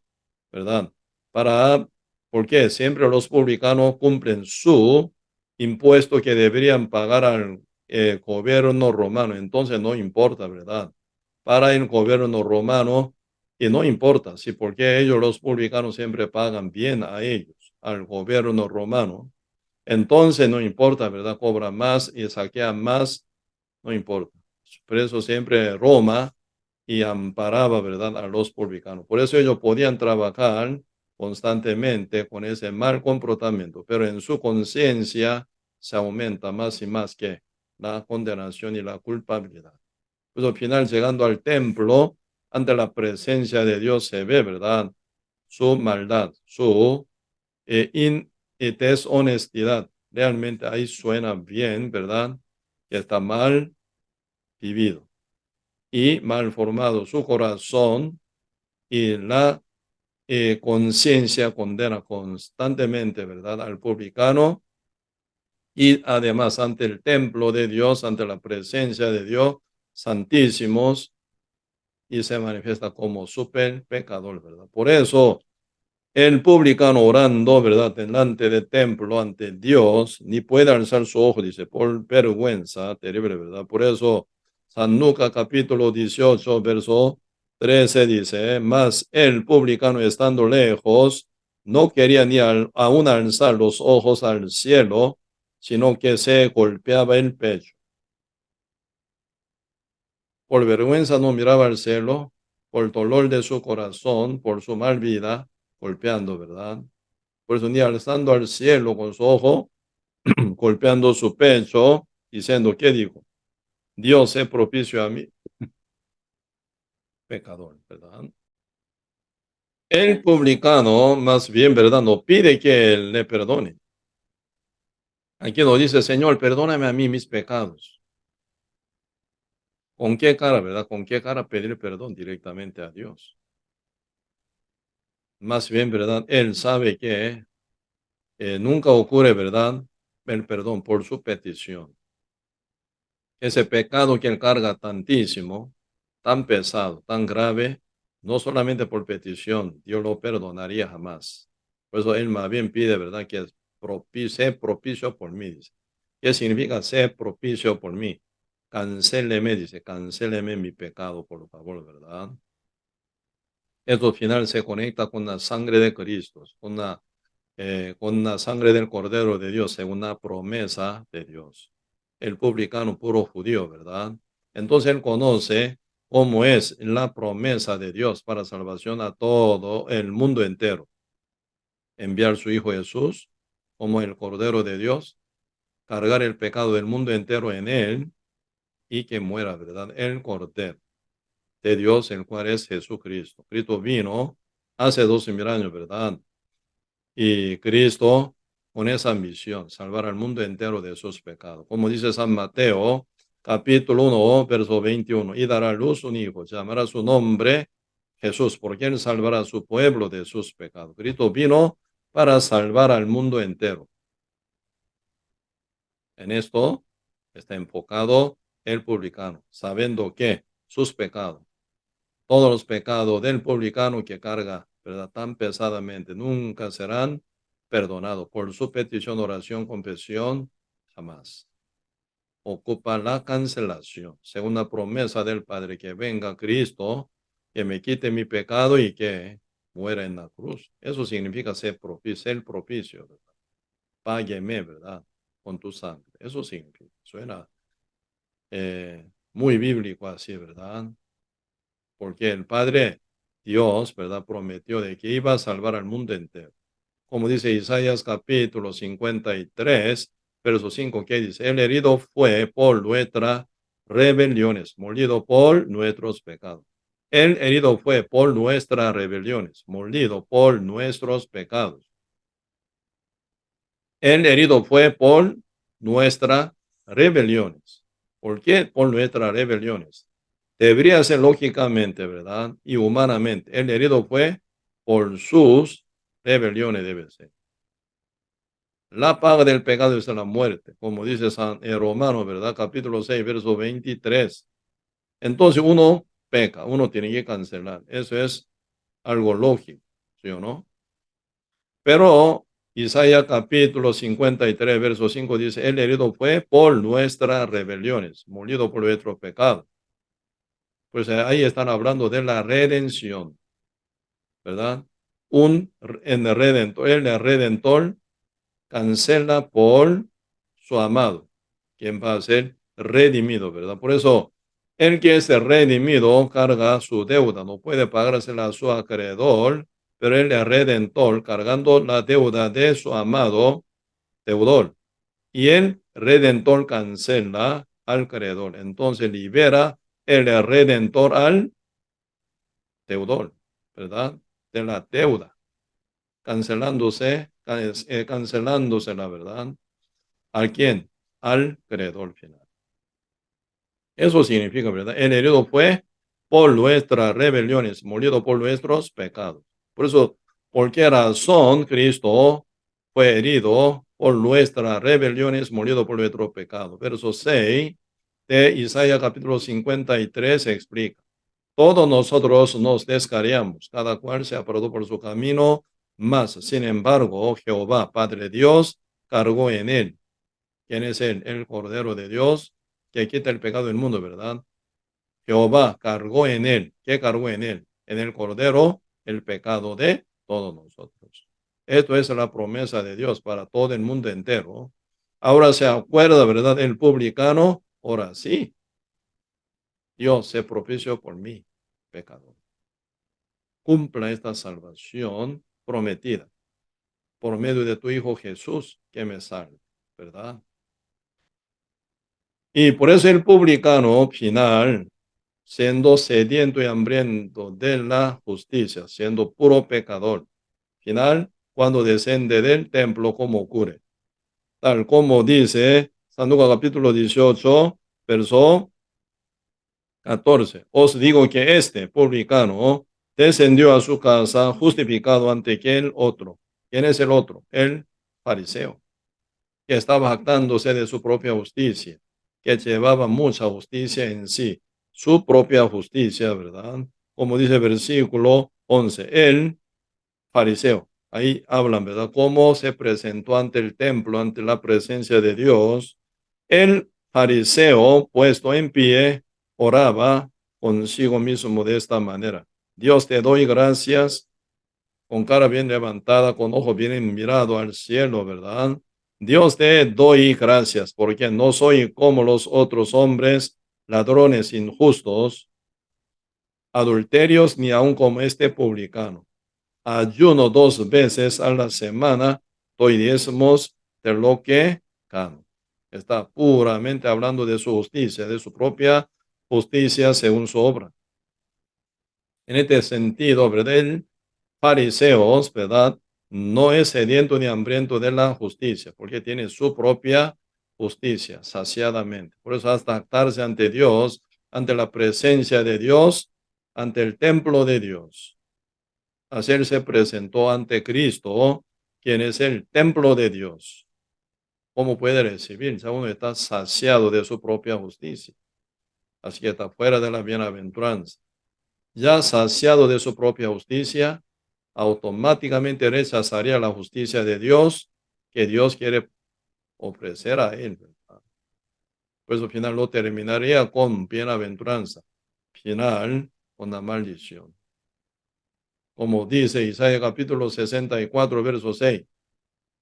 ¿verdad? Para, porque siempre los publicanos cumplen su impuesto que deberían pagar al gobierno romano. Entonces no importa, ¿verdad? Para el gobierno romano y no importa, sí, porque ellos los publicanos siempre pagan bien a ellos, al gobierno romano. Entonces no importa, ¿verdad? Cobran más y saquean más, no importa. Por eso siempre Roma y amparaba, ¿verdad? A los publicanos. Por eso ellos podían trabajar constantemente con ese mal comportamiento, pero en su conciencia se aumenta más y más que la condenación y la culpabilidad. Pues al final, llegando al templo, ante la presencia de Dios se ve, ¿verdad? Su maldad, su deshonestidad. Realmente ahí suena bien, ¿verdad? Que está mal vivido y mal formado su corazón y la conciencia condena constantemente, ¿verdad? Al publicano y además ante el templo de Dios, ante la presencia de Dios, santísimos, y se manifiesta como súper pecador, ¿verdad? Por eso el publicano orando, ¿verdad? Delante del templo, ante Dios, ni puede alzar su ojo, dice, por vergüenza terrible, ¿verdad? Por eso, San Lucas capítulo 18, verso 13 dice, mas el publicano estando lejos, no quería ni aún alzar los ojos al cielo, sino que se golpeaba el pecho. Por vergüenza no miraba al cielo, por dolor de su corazón, por su mal vida, golpeando, ¿verdad? Por eso ni alzando al cielo con su ojo, golpeando su pecho, diciendo, ¿qué dijo? Dios es propicio a mí, pecador, ¿verdad? El publicano, más bien, ¿verdad? No pide que él le perdone. Aquí nos dice, Señor, perdóname a mí mis pecados. ¿Con qué cara, verdad? ¿Con qué cara pedir perdón directamente a Dios? Más bien, ¿verdad? Él sabe que nunca ocurre, ¿verdad? El perdón por su petición. Ese pecado que él carga tantísimo, tan pesado, tan grave, no solamente por petición, Dios lo perdonaría jamás. Por eso él más bien pide, ¿verdad? Que sé propicio por mí, dice. ¿Qué significa ser propicio por mí? Cancéleme, dice, cancéleme mi pecado, por favor, ¿verdad? Esto al final se conecta con la sangre de Cristo, con la sangre del Cordero de Dios, según la promesa de Dios. El publicano puro judío, ¿verdad? Entonces él conoce cómo es la promesa de Dios para salvación a todo el mundo entero. Enviar su Hijo Jesús como el Cordero de Dios, cargar el pecado del mundo entero en él y que muera, ¿verdad? El Cordero de Dios, el cual es Jesucristo. Cristo vino hace 12,000 años, ¿verdad? Y Cristo con esa misión, salvar al mundo entero de sus pecados. Como dice San Mateo, capítulo 1, verso 21, y dará a luz un hijo, llamará su nombre Jesús, porque él salvará a su pueblo de sus pecados. Cristo vino para salvar al mundo entero. En esto está enfocado el publicano, sabiendo que sus pecados, todos los pecados del publicano que carga, ¿verdad? Tan pesadamente, nunca serán perdonados. Por su petición, oración, confesión, jamás. Ocupa la cancelación, según la promesa del Padre, que venga Cristo, que me quite mi pecado y que muera en la cruz. Eso significa ser el propicio, ¿verdad? Págueme, ¿verdad? Con tu sangre. Eso significa. Suena muy bíblico así, ¿verdad? Porque el Padre Dios, ¿verdad? Prometió de que iba a salvar al mundo entero. Como dice Isaías capítulo 53, verso 5, que dice, el herido fue por nuestras rebeliones, molido por nuestros pecados. El herido fue por nuestras rebeliones, molido por nuestros pecados. El herido fue por nuestras rebeliones. ¿Por qué? Por nuestras rebeliones. Debería ser lógicamente, ¿verdad? Y humanamente. El herido fue por sus rebeliones, debe ser. La paga del pecado es la muerte, como dice San Romano, ¿verdad? Capítulo 6, verso 23. Entonces uno peca, uno tiene que cancelar. Eso es algo lógico, ¿sí o no? Pero Isaías capítulo 53, verso 5 dice, el herido fue por nuestras rebeliones, molido por nuestro pecado. Pues ahí están hablando de la redención, ¿verdad? El redentor cancela por su amado, quien va a ser redimido, ¿verdad? Por eso, el que es redimido carga su deuda, no puede pagársela a su acreedor, pero el redentor cargando la deuda de su amado deudor. Y el redentor cancela al acreedor. Entonces libera el redentor al deudor, ¿verdad? De la deuda, cancelándose la verdad. ¿A quién? Al creador final. Eso significa, ¿verdad? El herido fue por nuestras rebeliones, molido por nuestros pecados. Por eso, ¿por qué razón Cristo fue herido por nuestras rebeliones, molido por nuestro pecado? Verso 6 de Isaías capítulo 53 se explica. Todos nosotros nos descarriamos, cada cual se apartó por su camino, mas, sin embargo, Jehová, Padre Dios, cargó en él. ¿Quién es él? El Cordero de Dios que quita el pecado del mundo, ¿verdad? Jehová cargó en él. ¿Qué cargó en él? En el Cordero el pecado de todos nosotros. Esto es la promesa de Dios para todo el mundo entero. Ahora se acuerda, ¿verdad? El publicano, ahora sí, Dios se propició por mí, pecador. Cumpla esta salvación prometida por medio de tu Hijo Jesús que me salve, ¿verdad? Y por eso el publicano final, siendo sediento y hambriento de la justicia, siendo puro pecador, final, cuando desciende del templo, como ocurre. Tal como dice San Lucas capítulo 18, verso 14. Os digo que este publicano descendió a su casa justificado ante aquel otro. ¿Quién es el otro? El fariseo, que estaba jactándose de su propia justicia, que llevaba mucha justicia en sí, su propia justicia, ¿verdad? Como dice el versículo 11, el fariseo, ahí hablan, ¿verdad? Cómo se presentó ante el templo, ante la presencia de Dios. El fariseo, puesto en pie, oraba consigo mismo de esta manera: Dios, te doy gracias, con cara bien levantada, con ojo bien mirado al cielo, ¿verdad? Dios, te doy gracias porque no soy como los otros hombres, ladrones injustos, adulterios, ni aun como este publicano. Ayuno 2 veces a la semana, doy diezmos de lo que gano. Está puramente hablando de su justicia, de su propia justicia según su obra. En este sentido, ¿verdad? El fariseo, ¿verdad? No es sediento ni hambriento de la justicia, porque tiene su propia justicia saciadamente. Por eso hasta actarse ante Dios, ante la presencia de Dios, ante el templo de Dios. Así él se presentó ante Cristo, quien es el templo de Dios. ¿Cómo puede recibir? Ya uno está saciado de su propia justicia. Así que está fuera de la bienaventuranza. Ya saciado de su propia justicia, automáticamente rechazaría la justicia de Dios que Dios quiere ofrecer a él, ¿verdad? Pues al final lo terminaría con bienaventuranza, final con la maldición. Como dice Isaías capítulo 64, verso 6,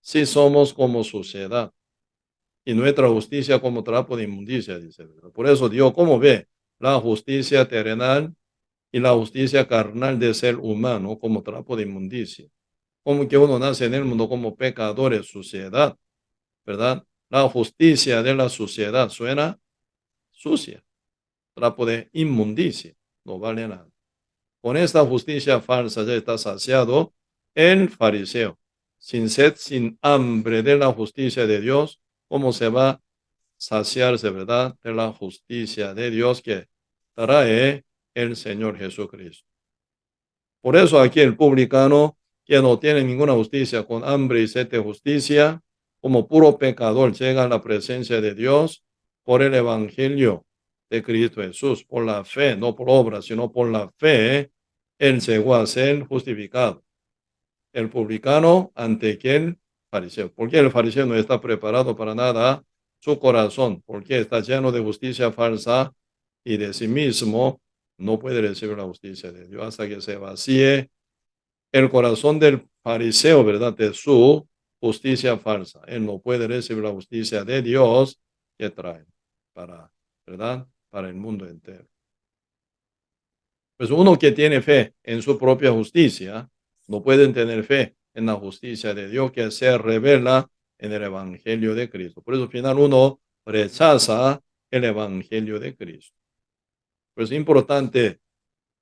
si somos como suciedad y nuestra justicia como trapo de inmundicia, dice, ¿verdad? Por eso Dios, ¿cómo ve la justicia terrenal y la justicia carnal de ser humano como trapo de inmundicia? Como que uno nace en el mundo como pecador es suciedad, ¿verdad? La justicia de la suciedad suena sucia, trapo de inmundicia, no vale nada. Con esta justicia falsa ya está saciado el fariseo, sin sed, sin hambre de la justicia de Dios. ¿Cómo se va a saciarse, verdad, de la justicia de Dios que trae el Señor Jesucristo? Por eso aquí el publicano, que no tiene ninguna justicia, con hambre y sed de justicia, como puro pecador, llega a la presencia de Dios por el evangelio de Cristo Jesús, por la fe, no por obra, sino por la fe, él llegó a ser justificado. El publicano ante quien fariseo. Porque el fariseo no está preparado para nada, su corazón, porque está lleno de justicia falsa y de sí mismo no puede recibir la justicia de Dios hasta que se vacíe el corazón del fariseo, ¿verdad? De su justicia falsa. Él no puede recibir la justicia de Dios que trae para, ¿verdad? Para el mundo entero. Pues uno que tiene fe en su propia justicia, no puede tener fe en la justicia de Dios que se revela en el Evangelio de Cristo. Por eso al final uno rechaza el Evangelio de Cristo. Pues es importante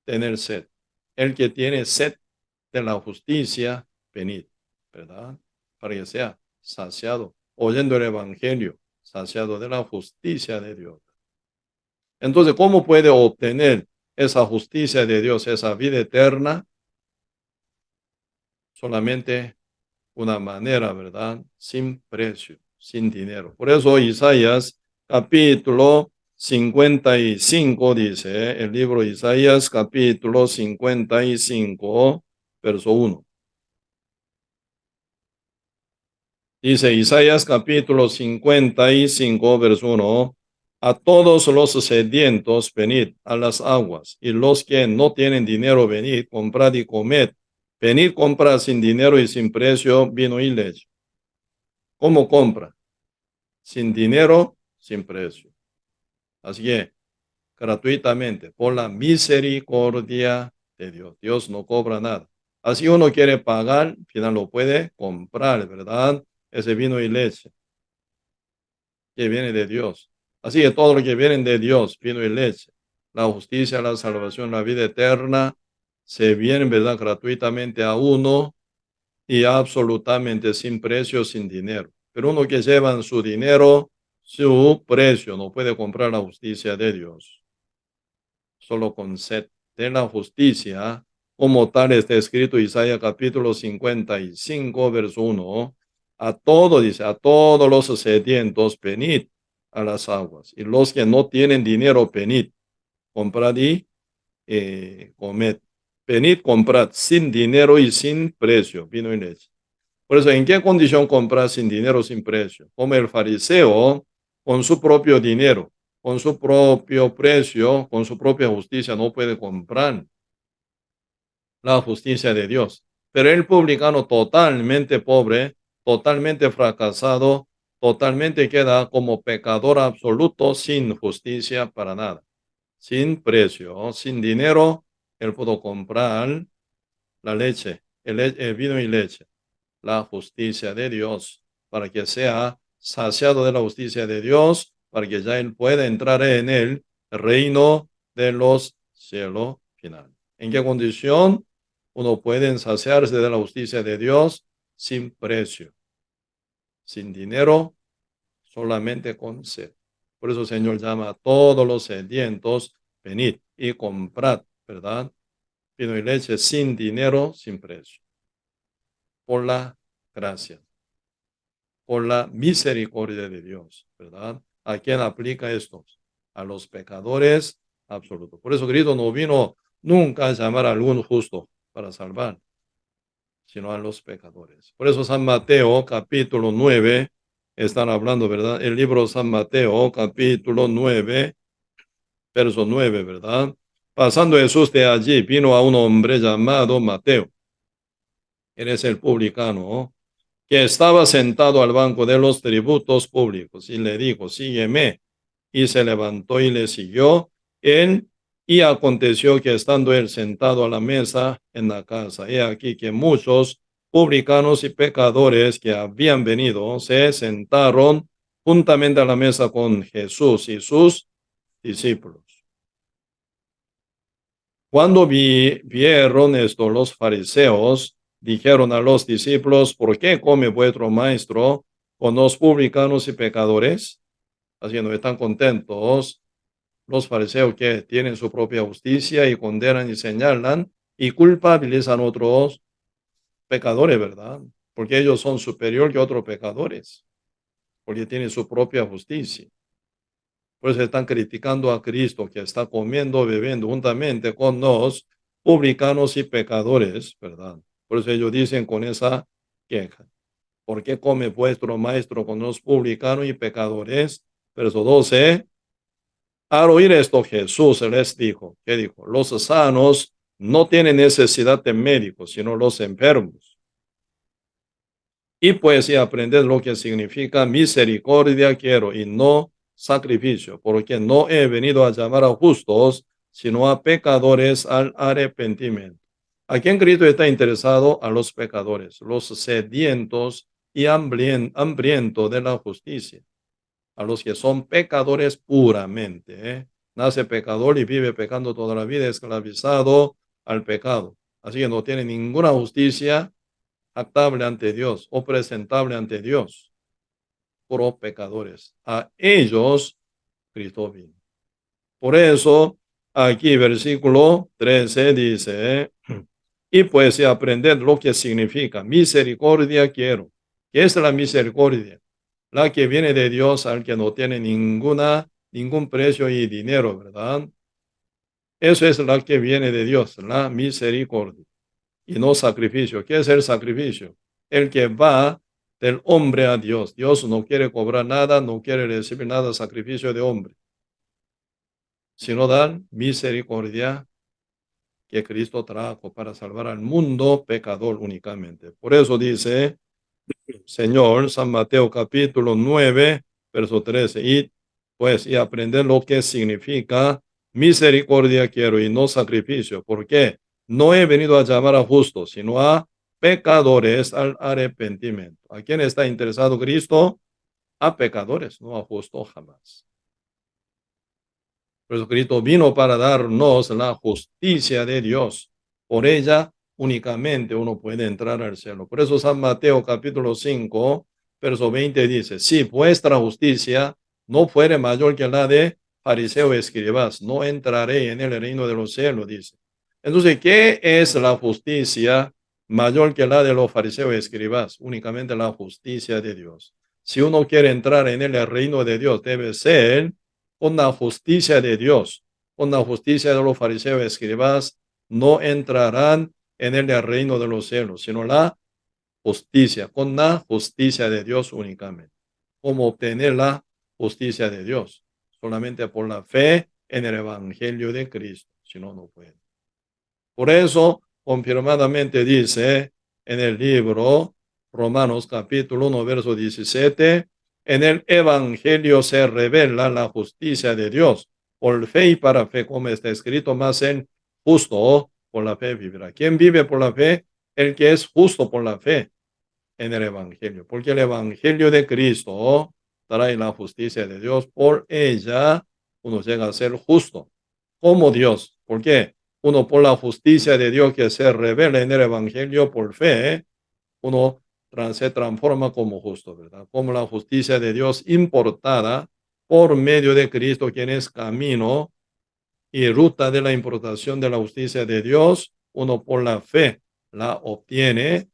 tener sed. El que tiene sed de la justicia, venid, ¿verdad? Para que sea saciado, oyendo el Evangelio, saciado de la justicia de Dios. Entonces, ¿cómo puede obtener esa justicia de Dios, esa vida eterna? Solamente una manera, ¿verdad? Sin precio, sin dinero. Por eso Isaías capítulo 55 dice, el libro de Isaías capítulo 55, verso 1. Dice Isaías capítulo 55, verso 1. A todos los sedientos venid a las aguas, y los que no tienen dinero venid, comprad y comed. Venid, compra sin dinero y sin precio vino y leche. ¿Cómo compra? Sin dinero, sin precio. Así que gratuitamente, por la misericordia de Dios. Dios no cobra nada. Así uno quiere pagar, al final lo puede comprar, ¿verdad? Ese vino y leche que viene de Dios. Así que todo lo que viene de Dios, vino y leche, la justicia, la salvación, la vida eterna, se viene, ¿verdad? Gratuitamente a uno y absolutamente sin precio, sin dinero. Pero uno que lleva en su dinero, su precio, no puede comprar la justicia de Dios. Solo con sed de la justicia, como tal está escrito Isaías capítulo 55, verso 1. A todos, dice, a todos los sedientos, venid a las aguas. Y los que no tienen dinero, venid, comprad y comed. Venid, comprad sin dinero y sin precio, vino y leche. Por eso, ¿en qué condición comprar sin dinero, sin precio? Como el fariseo, con su propio dinero, con su propio precio, con su propia justicia, no puede comprar la justicia de Dios. Pero el publicano totalmente pobre, totalmente fracasado, totalmente queda como pecador absoluto sin justicia para nada, sin precio, sin dinero, él pudo comprar la leche, el vino y leche, la justicia de Dios, para que sea saciado de la justicia de Dios, para que ya él pueda entrar en el reino de los cielos final. ¿En qué condición? Uno puede saciarse de la justicia de Dios sin precio, sin dinero, solamente con sed. Por eso el Señor llama a todos los sedientos, venid y comprad, ¿verdad? Vino y leche sin dinero, sin precio, por la gracia, por la misericordia de Dios, ¿verdad? ¿A quién aplica esto? A los pecadores absolutos. Por eso Cristo no vino nunca a llamar a algún justo para salvar, sino a los pecadores. Por eso San Mateo, capítulo 9, están hablando, ¿verdad? El libro San Mateo, capítulo 9, verso 9, ¿verdad? Pasando Jesús de allí, vino a un hombre llamado Mateo. Él es el publicano, que estaba sentado al banco de los tributos públicos, y le dijo, sígueme. Y se levantó y le siguió él. Y aconteció que estando él sentado a la mesa en la casa, he aquí que muchos publicanos y pecadores que habían venido se sentaron juntamente a la mesa con Jesús y sus discípulos. Cuando vieron esto, los fariseos dijeron a los discípulos, ¿por qué come vuestro maestro con los publicanos y pecadores? Así no están contentos los fariseos, que tienen su propia justicia y condenan y señalan y culpabilizan a otros pecadores, ¿verdad? Porque ellos son superior que otros pecadores, porque tienen su propia justicia. Por eso están criticando a Cristo, que está comiendo, bebiendo juntamente con los publicanos y pecadores, ¿verdad? Por eso ellos dicen con esa queja, ¿por qué come vuestro maestro con los publicanos y pecadores? Verso 12. Al oír esto, Jesús les dijo, ¿qué dijo? Los sanos no tienen necesidad de médicos, sino los enfermos. Y pues, si aprended lo que significa misericordia quiero y no sacrificio, porque no he venido a llamar a justos, sino a pecadores al arrepentimiento. ¿A quién Cristo está interesado? A los pecadores, los sedientos y hambrientos de la justicia, a los que son pecadores puramente, ¿eh? Nace pecador y vive pecando toda la vida, esclavizado al pecado. Así que no tiene ninguna justicia actable ante Dios o presentable ante Dios, por pecadores. A ellos Cristo vino. Por eso, aquí versículo 13 dice, y pues si aprended lo que significa misericordia quiero. ¿Qué es la misericordia? La que viene de Dios, al que no tiene ningún precio y dinero, ¿verdad? Eso es la que viene de Dios, la misericordia, y no sacrificio. ¿Qué es el sacrificio? El que va del hombre a Dios. Dios no quiere cobrar nada, no quiere recibir nada sacrificio de hombre, sino dar misericordia que Cristo trajo para salvar al mundo pecador únicamente. Por eso dice Señor, San Mateo capítulo 9, verso 13, y pues y aprender lo que significa misericordia quiero y no sacrificio, porque no he venido a llamar a justos, sino a pecadores al arrepentimiento. ¿A quién está interesado Cristo? A pecadores, no a justos jamás. Por eso Cristo vino para darnos la justicia de Dios. Por ella únicamente uno puede entrar al cielo. Por eso San Mateo capítulo 5, verso 20 dice, si vuestra justicia no fuere mayor que la de fariseo y escribas, no entraré en el reino de los cielos, dice. Entonces, ¿qué es la justicia mayor que la de los fariseos y escribas, únicamente la justicia de Dios. Si uno quiere entrar en el reino de Dios, debe ser con la justicia de Dios. Con la justicia de los fariseos y escribas, no entrarán en el reino de los cielos, sino la justicia, con la justicia de Dios únicamente. ¿Cómo obtener la justicia de Dios? Solamente por la fe en el Evangelio de Cristo, si no, no puede. Por eso, confirmadamente dice en el libro Romanos capítulo 1, verso 17, en el Evangelio se revela la justicia de Dios por fe y para fe, como está escrito, más el justo por la fe vivirá. ¿Quién vive por la fe? El que es justo por la fe en el Evangelio, porque el Evangelio de Cristo trae la justicia de Dios. Por ella uno llega a ser justo como Dios. ¿Por qué? Uno por la justicia de Dios que se revela en el Evangelio por fe, uno se transforma como justo, ¿verdad? Como la justicia de Dios importada por medio de Cristo, quien es camino y ruta de la importación de la justicia de Dios, uno por la fe la obtiene,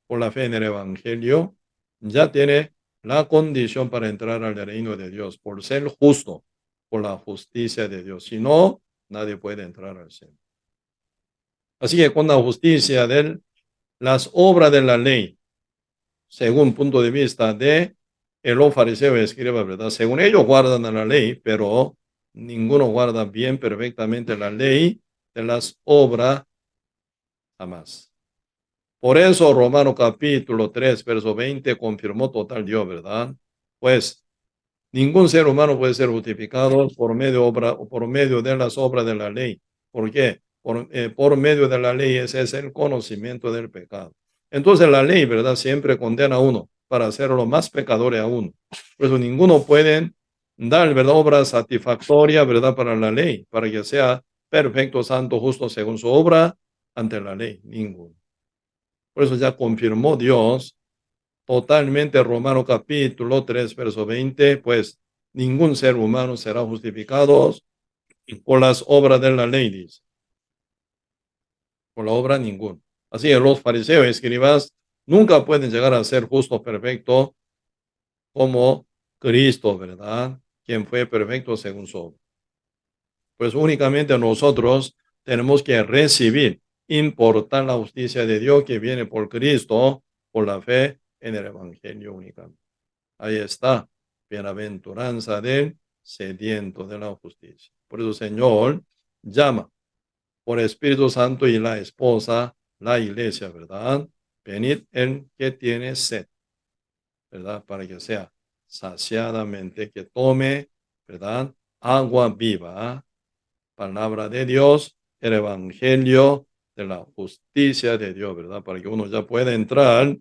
por la fe en el Evangelio, ya tiene la condición para entrar al reino de Dios, por ser justo, por la justicia de Dios. Si no, nadie puede entrar al cielo. Así que con la justicia de las obras de la ley, según punto de vista de los fariseos y escribas, ¿verdad? Según ellos guardan la ley, pero ninguno guarda bien perfectamente la ley de las obras jamás. Por eso Romano capítulo 3, verso 20 confirmó total Dios, ¿verdad? Pues ningún ser humano puede ser justificado por medio, por medio de las obras de la ley. ¿Por qué? Por medio de la ley ese es el conocimiento del pecado. Entonces la ley, ¿verdad? Siempre condena a uno para hacerlo más pecadores a uno. Por eso ninguno puede dar, ¿verdad? Obra satisfactoria, ¿verdad? Para la ley, para que sea perfecto, santo, justo según su obra ante la ley. Ninguno. Por eso ya confirmó Dios totalmente Romano capítulo 3, verso 20, pues ningún ser humano será justificado por las obras de la ley, dice. Por la obra ninguno. Así que los fariseos y escribas nunca pueden llegar a ser justos perfectos como Cristo, ¿verdad? Quien fue perfecto según su obra. Pues únicamente nosotros tenemos que recibir, importar la justicia de Dios que viene por Cristo, por la fe en el Evangelio únicamente. Ahí está, bienaventuranza del sediento de la justicia. Por eso, Señor, llama por Espíritu Santo y la esposa, la iglesia, ¿verdad? Venid el que tiene sed, ¿verdad? Para que sea saciadamente, que tome, ¿verdad? Agua viva, palabra de Dios, el evangelio de la justicia de Dios, ¿verdad? Para que uno ya pueda entrar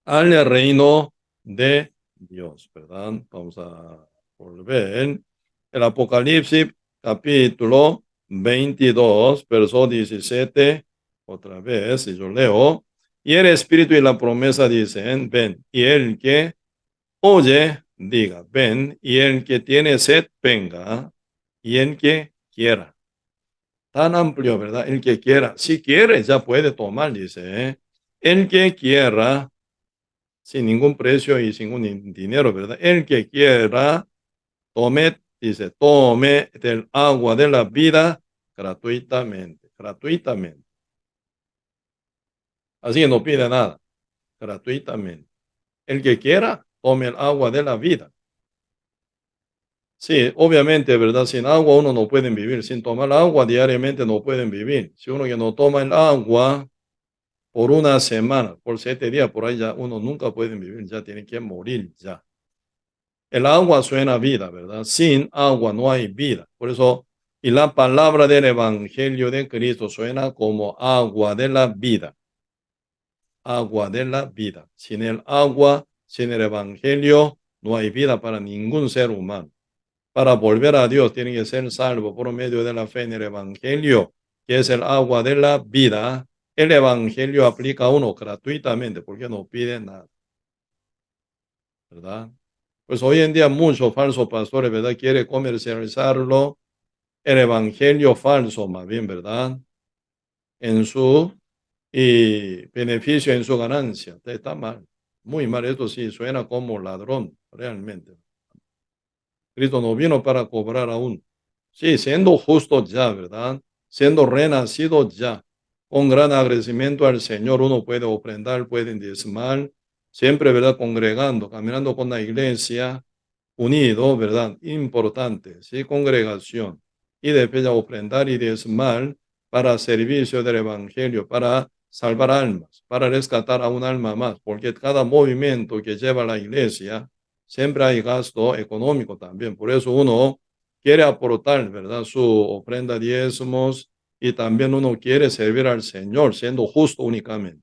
al reino de Dios, ¿verdad? Vamos a volver. El Apocalipsis, capítulo 22, verso 17, otra vez, y yo leo. Y el Espíritu y la promesa dicen, ven, y el que oye, diga, ven, y el que tiene sed, venga, y el que quiera. Tan amplio, ¿verdad? El que quiera, si quiere, ya puede tomar, dice, ¿eh? El que quiera, sin ningún precio y sin ningún dinero, ¿verdad? El que quiera, tome, dice, tome del agua de la vida gratuitamente, gratuitamente. Así que no pide nada, gratuitamente. El que quiera, tome el agua de la vida. Sí, obviamente, ¿verdad? Sin agua uno no puede vivir. Sin tomar agua diariamente no pueden vivir. Si uno que no toma el agua por una semana, por 7 días, por ahí ya uno nunca puede vivir, ya tiene que morir ya. El agua suena vida, ¿verdad? Sin agua no hay vida. Por eso, y la palabra del Evangelio de Cristo suena como agua de la vida. Agua de la vida. Sin el agua, sin el Evangelio, no hay vida para ningún ser humano. Para volver a Dios tiene que ser salvo por medio de la fe en el Evangelio, que es el agua de la vida. El Evangelio aplica a uno gratuitamente porque no pide nada, ¿verdad? Pues hoy en día muchos falsos pastores, ¿verdad? Quiere comercializarlo, el evangelio falso, más bien, ¿verdad? En su y beneficio en su ganancia. Está mal, muy mal. Esto sí suena como ladrón, realmente. Cristo no vino para cobrar aún. Sí, siendo justo ya, ¿verdad? Siendo renacido ya. Con gran agradecimiento al Señor, uno puede ofrendar, puede diezmar, siempre, ¿verdad? Congregando, caminando con la iglesia, unido, ¿verdad? Importante, sí, congregación. Y después de ofrendar y diezmar para servicio del Evangelio, para salvar almas, para rescatar a un alma más, porque cada movimiento que lleva la iglesia, siempre hay gasto económico también. Por eso uno quiere aportar, ¿verdad? Su ofrenda, diezmos, y también uno quiere servir al Señor, siendo justo únicamente.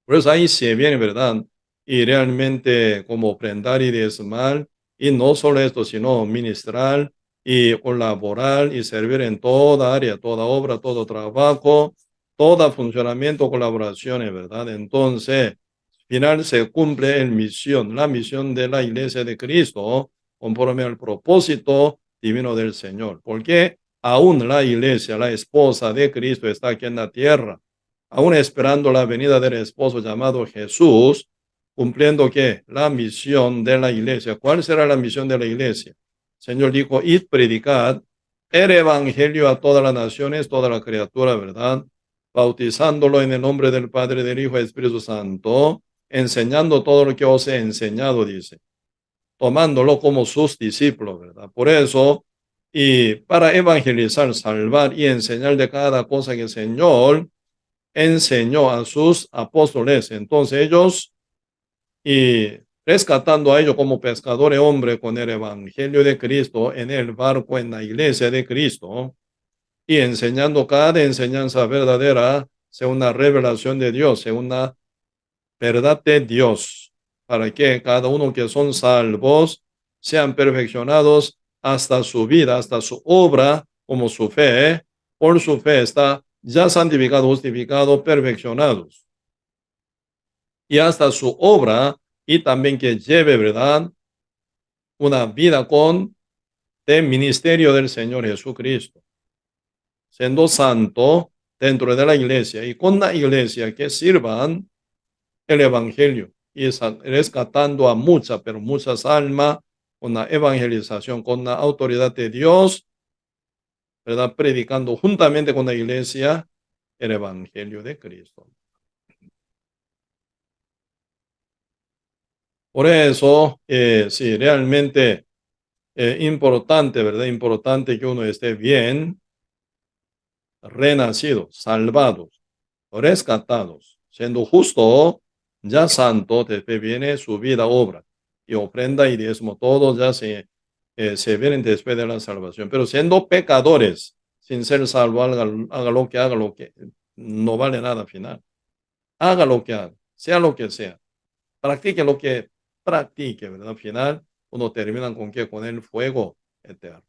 Por eso ahí se viene, ¿verdad? Y realmente como ofrendar y diezmar, y no solo esto, sino ministrar y colaborar y servir en toda área, toda obra, todo trabajo, todo funcionamiento, colaboraciones, ¿verdad? Entonces, final se cumple la misión de la iglesia de Cristo, conforme al propósito divino del Señor. Porque aún la iglesia, la esposa de Cristo, está aquí en la tierra, aún esperando la venida del esposo llamado Jesús, cumpliendo que la misión de la iglesia. ¿Cuál será la misión de la iglesia? El Señor dijo, id, predicad el evangelio a todas las naciones, toda la criatura, ¿verdad? Bautizándolo en el nombre del Padre, del Hijo y del Espíritu Santo, enseñando todo lo que os he enseñado, dice, tomándolo como sus discípulos, ¿verdad? Por eso, y para evangelizar, salvar y enseñar de cada cosa que el Señor enseñó a sus apóstoles. Entonces ellos, y rescatando a ellos como pescadores hombre con el evangelio de Cristo en el barco, en la iglesia de Cristo, y enseñando cada enseñanza verdadera, según una revelación de Dios, según una verdad de Dios, para que cada uno que son salvos sean perfeccionados hasta su vida, hasta su obra, como su fe. Por su fe está ya santificado, justificado, perfeccionados. Y hasta su obra, y también que lleve, ¿verdad? Una vida con el ministerio del Señor Jesucristo, siendo santo dentro de la iglesia y con la iglesia que sirvan el evangelio y rescatando a muchas, pero muchas almas con la evangelización, con la autoridad de Dios, ¿verdad? Predicando juntamente con la iglesia el evangelio de Cristo. Por eso, sí, realmente importante, ¿verdad? Importante que uno esté bien, renacidos, salvados, rescatados, siendo justo, ya santo, después viene su vida, obra, y ofrenda y diezmo, todos ya se vienen después de la salvación, pero siendo pecadores, sin ser salvo, haga lo que, no vale nada al final, haga lo que haga, sea lo que sea, practique lo que practique, ¿verdad? Al final, uno termina con que con el fuego eterno.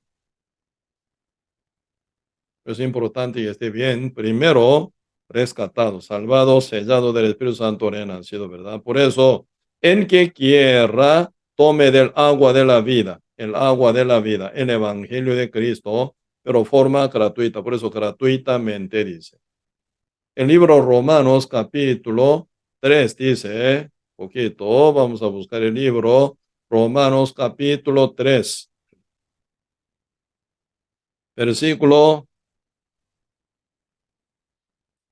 Es importante que esté bien, primero, rescatado, salvado, sellado del Espíritu Santo, renacido, ¿verdad? Por eso, en que quiera, tome del agua de la vida, el agua de la vida, el Evangelio de Cristo, pero forma gratuita, por eso gratuitamente dice. El libro Romanos capítulo 3 dice, poquito, vamos a buscar el libro Romanos capítulo 3, versículo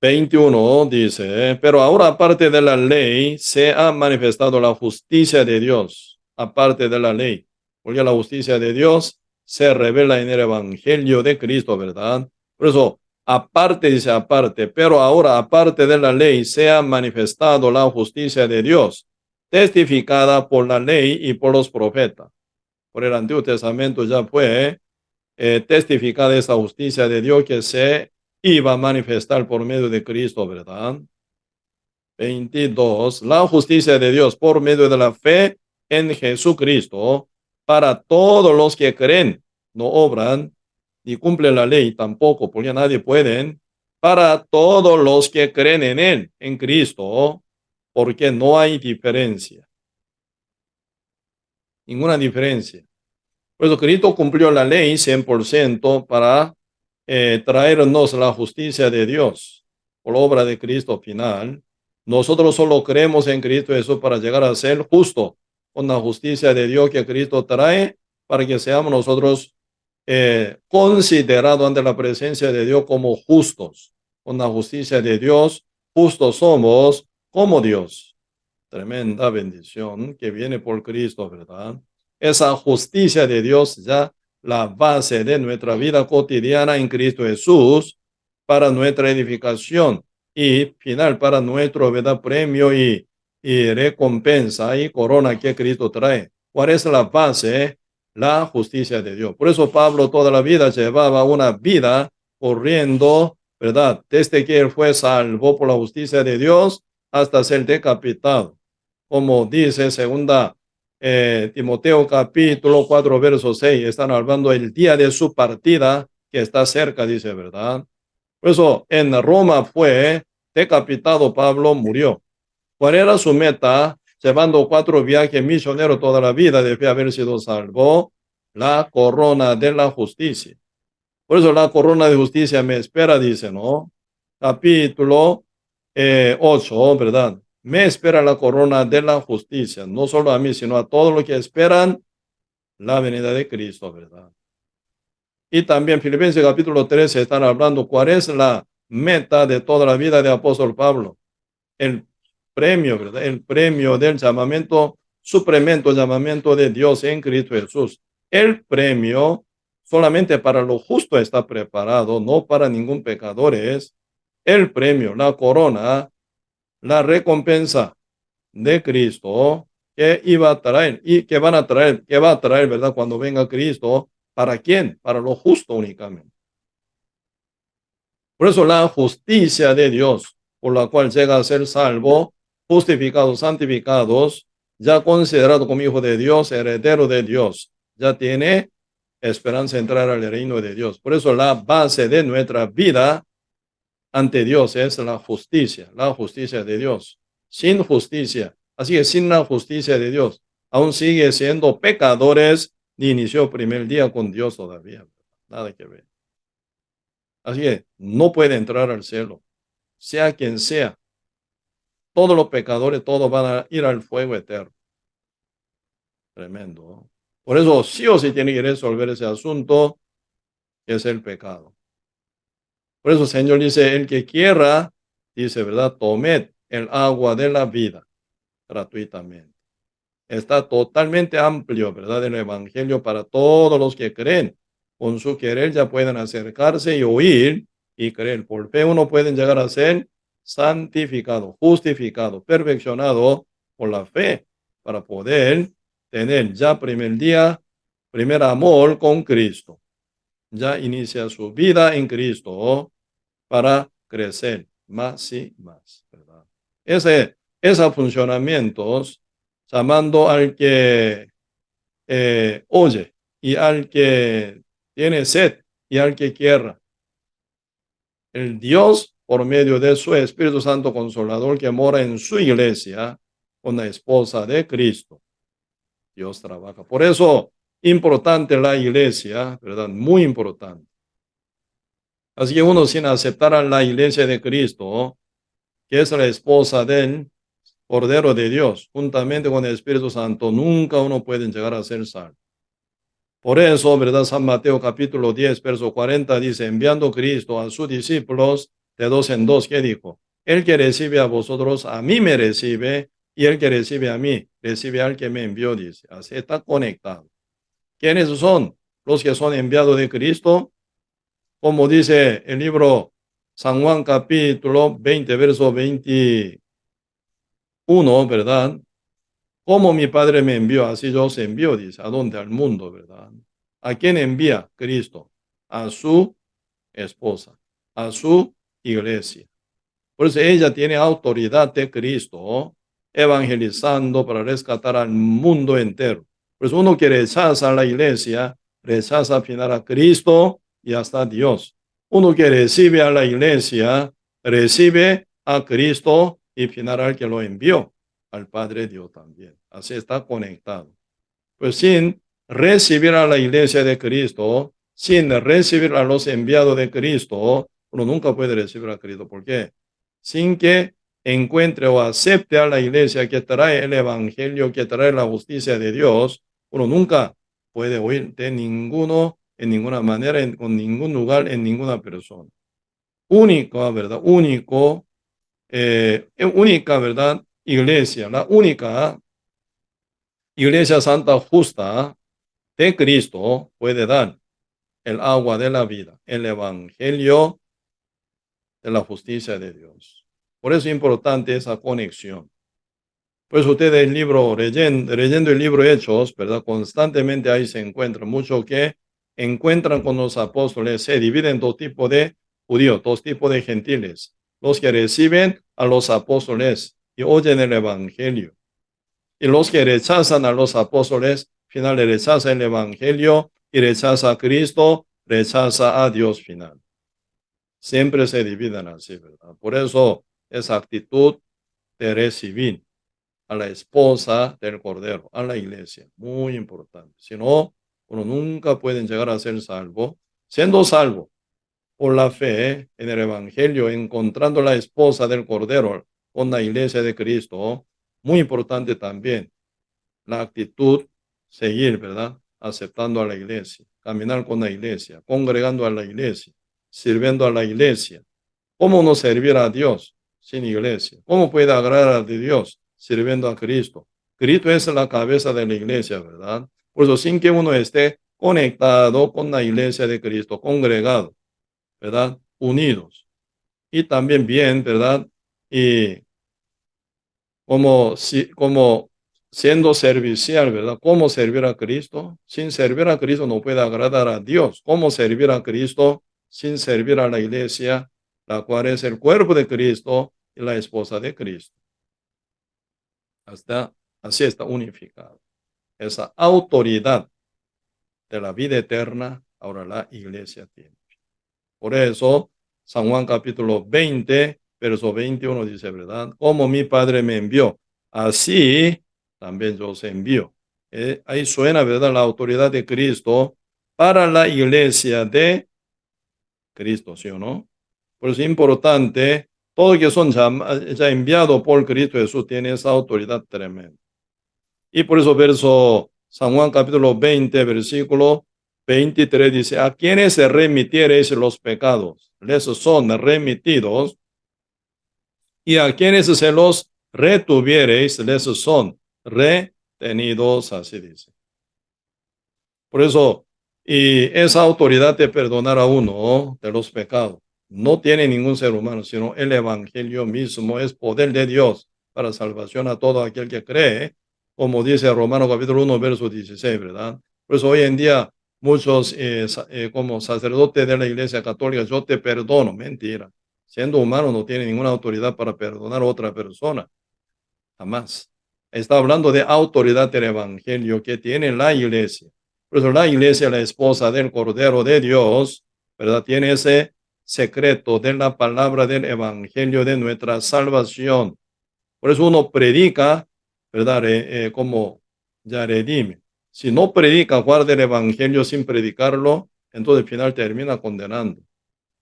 21 dice, pero ahora aparte de la ley se ha manifestado la justicia de Dios, aparte de la ley, porque la justicia de Dios se revela en el Evangelio de Cristo, ¿verdad? Por eso, aparte dice aparte, pero ahora aparte de la ley se ha manifestado la justicia de Dios, testificada por la ley y por los profetas. Por el Antiguo Testamento ya fue testificada esa justicia de Dios que se iba a manifestar por medio de Cristo, ¿verdad? 22. La justicia de Dios por medio de la fe en Jesucristo para todos los que creen, no obran ni cumplen la ley tampoco, porque nadie puede, para todos los que creen en Él, en Cristo, porque no hay diferencia, ninguna diferencia. Por eso Cristo cumplió la ley 100% para traernos la justicia de Dios. por obra de Cristo final. Nosotros solo creemos en Cristo Jesús para llegar a ser justo, con la justicia de Dios que Cristo trae, para que seamos nosotros considerados ante la presencia de Dios como justos. Con la justicia de Dios, justos somos como Dios. Tremenda bendición que viene por Cristo, ¿verdad? Esa justicia de Dios ya la base de nuestra vida cotidiana en Cristo Jesús para nuestra edificación y final para nuestro, ¿verdad?, premio y recompensa y corona que Cristo trae. ¿Cuál es la base? La justicia de Dios. Por eso Pablo toda la vida llevaba una vida corriendo, ¿verdad? Desde que él fue salvo por la justicia de Dios hasta ser decapitado. Como dice segunda Timoteo capítulo 4 verso 6, están hablando el día de su partida que está cerca, dice, ¿verdad? Por eso en Roma fue decapitado, Pablo murió. ¿Cuál era su meta? Llevando 4 viajes misioneros toda la vida, debe haber sido salvo, la corona de la justicia. Por eso la corona de justicia me espera, dice, ¿no? Capítulo 8, ¿verdad? Me espera la corona de la justicia, no solo a mí, sino a todos los que esperan la venida de Cristo, ¿verdad? Y también Filipenses capítulo 13 están hablando cuál es la meta de toda la vida de apóstol Pablo. El premio, ¿verdad? El premio del llamamiento, supremento llamamiento de Dios en Cristo Jesús. El premio solamente para lo justo está preparado, no para ningún pecador es el premio, la corona, la recompensa de Cristo que iba a traer y que van a traer, que va a traer, ¿verdad? Cuando venga Cristo, ¿para quién? Para lo justo únicamente. Por eso la justicia de Dios, por la cual llega a ser salvo, justificados, santificados, ya considerado como hijo de Dios, heredero de Dios, ya tiene esperanza de entrar al reino de Dios. Por eso la base de nuestra vida ante Dios es la justicia de Dios. Sin justicia, así que sin la justicia de Dios, aún sigue siendo pecadores, ni inició el primer día con Dios todavía. Nada que ver. Así que no puede entrar al cielo, sea quien sea. Todos los pecadores, todos van a ir al fuego eterno. Tremendo, ¿no? Por eso sí o sí tiene que resolver ese asunto, que es el pecado. Por eso el Señor dice, el que quiera, dice, ¿verdad? Tomed el agua de la vida gratuitamente. Está totalmente amplio, ¿verdad? El evangelio para todos los que creen. Con su querer ya pueden acercarse y oír y creer. Por fe uno puede llegar a ser santificado, justificado, perfeccionado por la fe para poder tener ya primer día, primer amor con Cristo. Ya inicia su vida en Cristo para crecer más y más, ¿verdad? Esos funcionamientos, llamando al que oye y al que tiene sed y al que quiera. El Dios, por medio de su Espíritu Santo Consolador que mora en su iglesia, con la esposa de Cristo. Dios trabaja. Por eso, importante la iglesia, ¿verdad? Muy importante. Así que uno sin aceptar a la iglesia de Cristo, que es la esposa del Cordero de Dios, juntamente con el Espíritu Santo, nunca uno puede llegar a ser salvo. Por eso, ¿verdad? San Mateo capítulo 10, verso 40 dice, enviando Cristo a sus discípulos de dos en dos, ¿qué dijo? El que recibe a vosotros, a mí me recibe, y el que recibe a mí, recibe al que me envió, dice. Así está conectado. ¿Quiénes son los que son enviados de Cristo? Como dice el libro San Juan capítulo 20, verso 21, ¿verdad? Como mi Padre me envió, así yo os envío, dice. ¿A dónde? Al mundo, ¿verdad? ¿A quién envía? Cristo. A su esposa, a su iglesia. Por eso ella tiene autoridad de Cristo, evangelizando para rescatar al mundo entero. Por eso uno que rechaza a la iglesia, rechaza al final a Cristo y hasta a Dios. Uno que recibe a la iglesia, recibe a Cristo y final al que lo envió, al Padre Dios también. Así está conectado. Pues sin recibir a la iglesia de Cristo, sin recibir a los enviados de Cristo, uno nunca puede recibir a Cristo. ¿Por qué? sin que encuentre o acepte a la iglesia que trae el evangelio, que trae la justicia de Dios, uno nunca puede oír de ninguno, en ninguna manera, con ningún lugar, en ninguna persona. Única, ¿verdad? Única, ¿verdad? Iglesia, la única iglesia santa justa de Cristo puede dar el agua de la vida, el evangelio de la justicia de Dios. Por eso es importante esa conexión. Pues ustedes leyendo el libro Hechos, ¿verdad? Constantemente ahí se encuentra mucho que encuentran con los apóstoles. Se dividen en dos tipos de judíos, dos tipos de gentiles. Los que reciben a los apóstoles y oyen el evangelio. Y los que rechazan a los apóstoles, final rechaza el evangelio y rechaza a Cristo, rechaza a Dios final. Siempre se dividen así, ¿verdad? Por eso esa actitud de recibir a la esposa del Cordero, a la iglesia, muy importante. Si no, uno nunca puede llegar a ser salvo. Siendo salvo por la fe en el Evangelio, encontrando la esposa del Cordero con la iglesia de Cristo, muy importante también la actitud, seguir, ¿verdad? Aceptando a la iglesia, caminar con la iglesia, congregando a la iglesia, sirviendo a la iglesia. ¿Cómo no servir a Dios sin iglesia? ¿Cómo puede agradar a Dios sirviendo a Cristo? Cristo es la cabeza de la iglesia, ¿verdad? Por eso, sin que uno esté conectado con la iglesia de Cristo, congregado, ¿verdad? Unidos. Y también bien, ¿verdad? Y como siendo servicial, ¿verdad? ¿Cómo servir a Cristo? Sin servir a Cristo no puede agradar a Dios. ¿Cómo servir a Cristo sin servir a la iglesia, la cual es el cuerpo de Cristo y la esposa de Cristo? Así está unificado. Esa autoridad de la vida eterna, ahora la iglesia tiene. Por eso, San Juan capítulo 20, verso 21 dice, ¿verdad? Como mi Padre me envió, así también yo os envío. Ahí suena, ¿verdad? La autoridad de Cristo para la iglesia de Cristo, ¿sí o no? Por eso es importante, todos que son ya enviados por Cristo Jesús tienen esa autoridad tremenda. Y por eso verso San Juan capítulo 20, versículo 23 dice, a quienes se remitiereis los pecados, les son remitidos, y a quienes se los retuviereis, les son retenidos, así dice. Por eso, y esa autoridad de perdonar a uno de los pecados no tiene ningún ser humano, sino el evangelio mismo es poder de Dios para salvación a todo aquel que cree, como dice Romanos capítulo 1, verso 16, ¿verdad? Por eso hoy en día muchos como sacerdotes de la iglesia católica, yo te perdono, mentira. Siendo humano no tiene ninguna autoridad para perdonar a otra persona, jamás. Está hablando de autoridad del evangelio que tiene la iglesia. Por eso la iglesia, la esposa del Cordero de Dios, ¿verdad? Tiene ese secreto de la palabra del evangelio de nuestra salvación. Por eso uno predica, ¿verdad? Como ya redime. Si no predica, guarda el evangelio sin predicarlo, entonces al final termina condenando,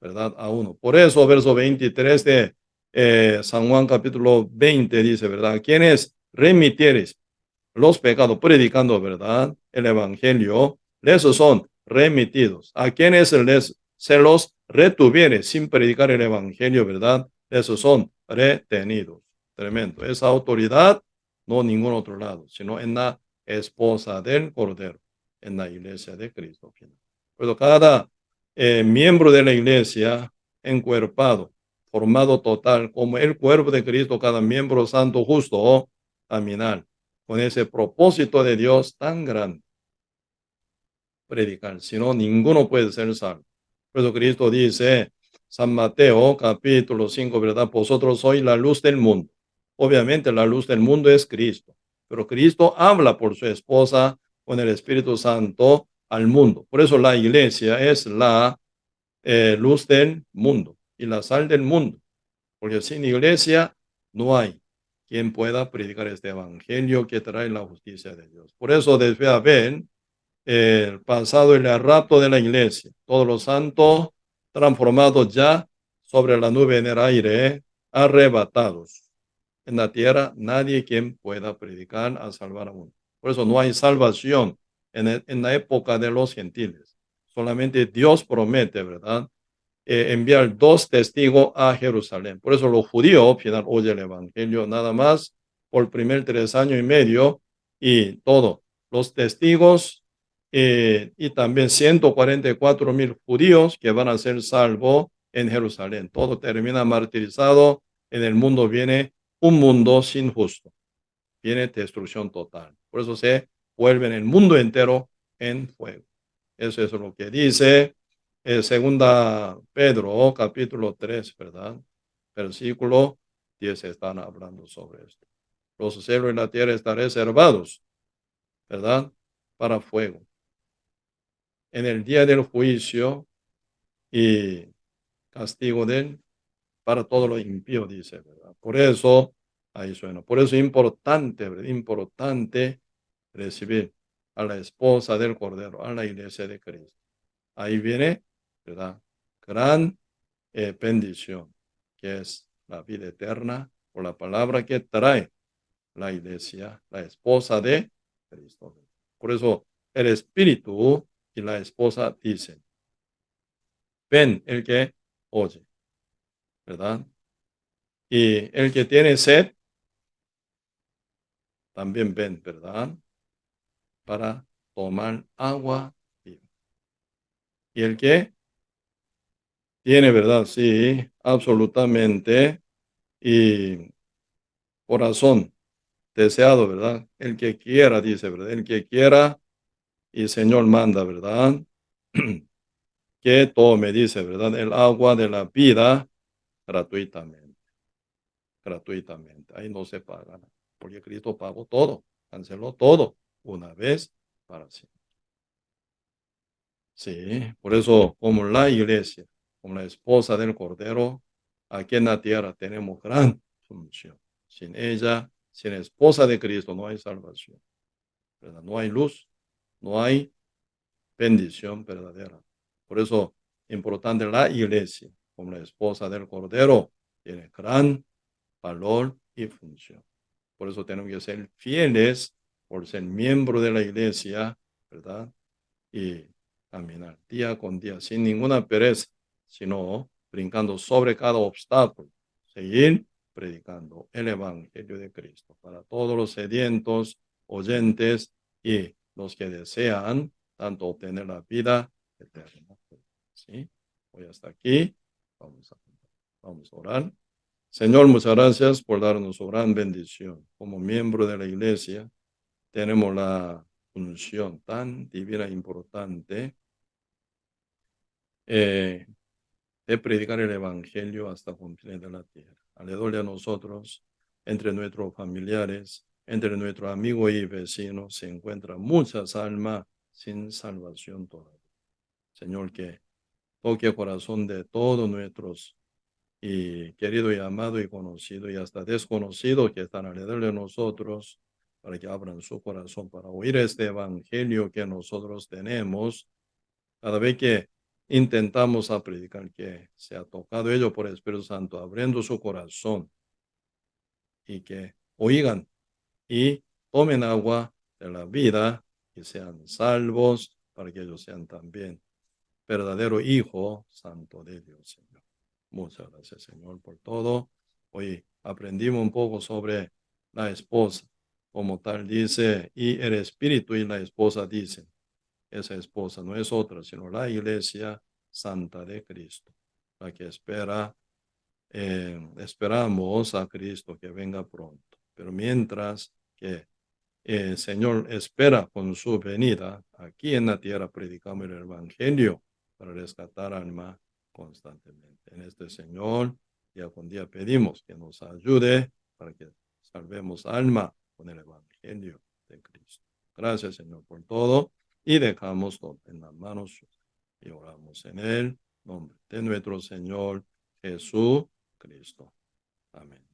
¿verdad? A uno. Por eso, verso 23 de San Juan capítulo 20 dice, ¿verdad? Quienes remitieres los pecados predicando, ¿verdad? El evangelio, esos son remitidos. A quienes se los retuviere sin predicar el evangelio, ¿verdad? Esos son retenidos. Tremendo. Esa autoridad, no en ningún otro lado, sino en la esposa del Cordero, en la iglesia de Cristo. Pero cada miembro de la iglesia encuerpado, formado total, como el cuerpo de Cristo, cada miembro santo justo, caminar con ese propósito de Dios tan grande, predicar, si no, ninguno puede ser salvo. Por eso Cristo dice, San Mateo capítulo 5, ¿verdad? Vosotros sois la luz del mundo. Obviamente la luz del mundo es Cristo, pero Cristo habla por su esposa con el Espíritu Santo al mundo. Por eso la iglesia es la luz del mundo y la sal del mundo, porque sin iglesia no hay quien pueda predicar este evangelio que trae la justicia de Dios. Por eso debe haber el pasado y el rapto de la iglesia, todos los santos transformados ya sobre la nube en el aire, arrebatados. En la tierra nadie quien pueda predicar a salvar a uno. Por eso no hay salvación en la época de los gentiles. Solamente Dios promete, ¿verdad? Enviar dos testigos a Jerusalén. Por eso los judíos final oyen el evangelio nada más por primer 3 años y medio y todo. Los testigos y también 144,000 judíos que van a ser salvos en Jerusalén. Todo termina martirizado. En el mundo viene un mundo sin justo. Viene destrucción total. Por eso se vuelve en el mundo entero en fuego. Eso es lo que dice segunda Pedro, capítulo 3, ¿verdad? Versículo 10 están hablando sobre esto. Los cielos y la tierra están reservados, ¿verdad? Para fuego. En el día del juicio y castigo de él para todo lo impío, dice, ¿verdad? Por eso, ahí suena. Por eso es importante, ¿verdad? Importante recibir a la esposa del Cordero, a la iglesia de Cristo. Ahí viene, ¿verdad? Gran bendición, que es la vida eterna, por la palabra que trae la iglesia, la esposa de Cristo. Por eso el Espíritu y la esposa dicen, ven el que oye, ¿verdad? Y el que tiene sed, también ven, ¿verdad? Para tomar agua viva. Y el que tiene, ¿verdad? Sí, absolutamente. Y corazón deseado, ¿verdad? El que quiera, dice, ¿verdad? El que quiera y Señor manda, ¿verdad? Que tome, dice, ¿verdad? El agua de la vida gratuitamente, gratuitamente. Ahí no se paga nada, porque Cristo pagó todo, canceló todo, una vez para siempre. Sí, por eso, como la iglesia, como la esposa del Cordero, aquí en la tierra tenemos gran función. Sin ella, sin esposa de Cristo, no hay salvación, ¿verdad? No hay luz, no hay bendición verdadera. Por eso, importante la iglesia, como la esposa del Cordero, tiene gran valor y función. Por eso tenemos que ser fieles por ser miembro de la iglesia, ¿verdad? Y caminar día con día sin ninguna pereza, sino brincando sobre cada obstáculo, seguir predicando el Evangelio de Cristo para todos los sedientos, oyentes y los que desean tanto obtener la vida eterna. ¿Sí? Hoy hasta aquí. Vamos a orar. Señor, muchas gracias por darnos su gran bendición. Como miembro de la iglesia, tenemos la función tan divina e importante eh, de predicar el Evangelio hasta confines de la tierra. Alrededor de nosotros, entre nuestros familiares, entre nuestros amigos y vecinos, se encuentran muchas almas sin salvación todavía. Señor, que toque el corazón de todos nuestros y querido y amado y conocido y hasta desconocido que están alrededor de nosotros, para que abran su corazón para oír este evangelio que nosotros tenemos. Cada vez que intentamos a predicar, que se ha tocado ello por el Espíritu Santo, abriendo su corazón y que oigan y tomen agua de la vida y sean salvos para que ellos sean también verdadero Hijo Santo de Dios, Señor. Muchas gracias, Señor, por todo. Hoy aprendimos un poco sobre la esposa, como tal dice, y el Espíritu y la esposa dicen. Esa esposa no es otra, sino la iglesia santa de Cristo, la que esperamos a Cristo que venga pronto. Pero mientras que el Señor espera con su venida, aquí en la tierra predicamos el Evangelio para rescatar alma constantemente. En este Señor, día con día pedimos que nos ayude para que salvemos alma con el Evangelio de Cristo. Gracias, Señor, por todo y dejamos todo en las manos y oramos en el nombre de nuestro Señor Jesucristo. Amén.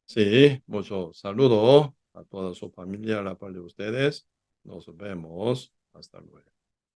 Sí, mucho saludo a toda su familia, a la par de ustedes. Nos vemos. Hasta luego.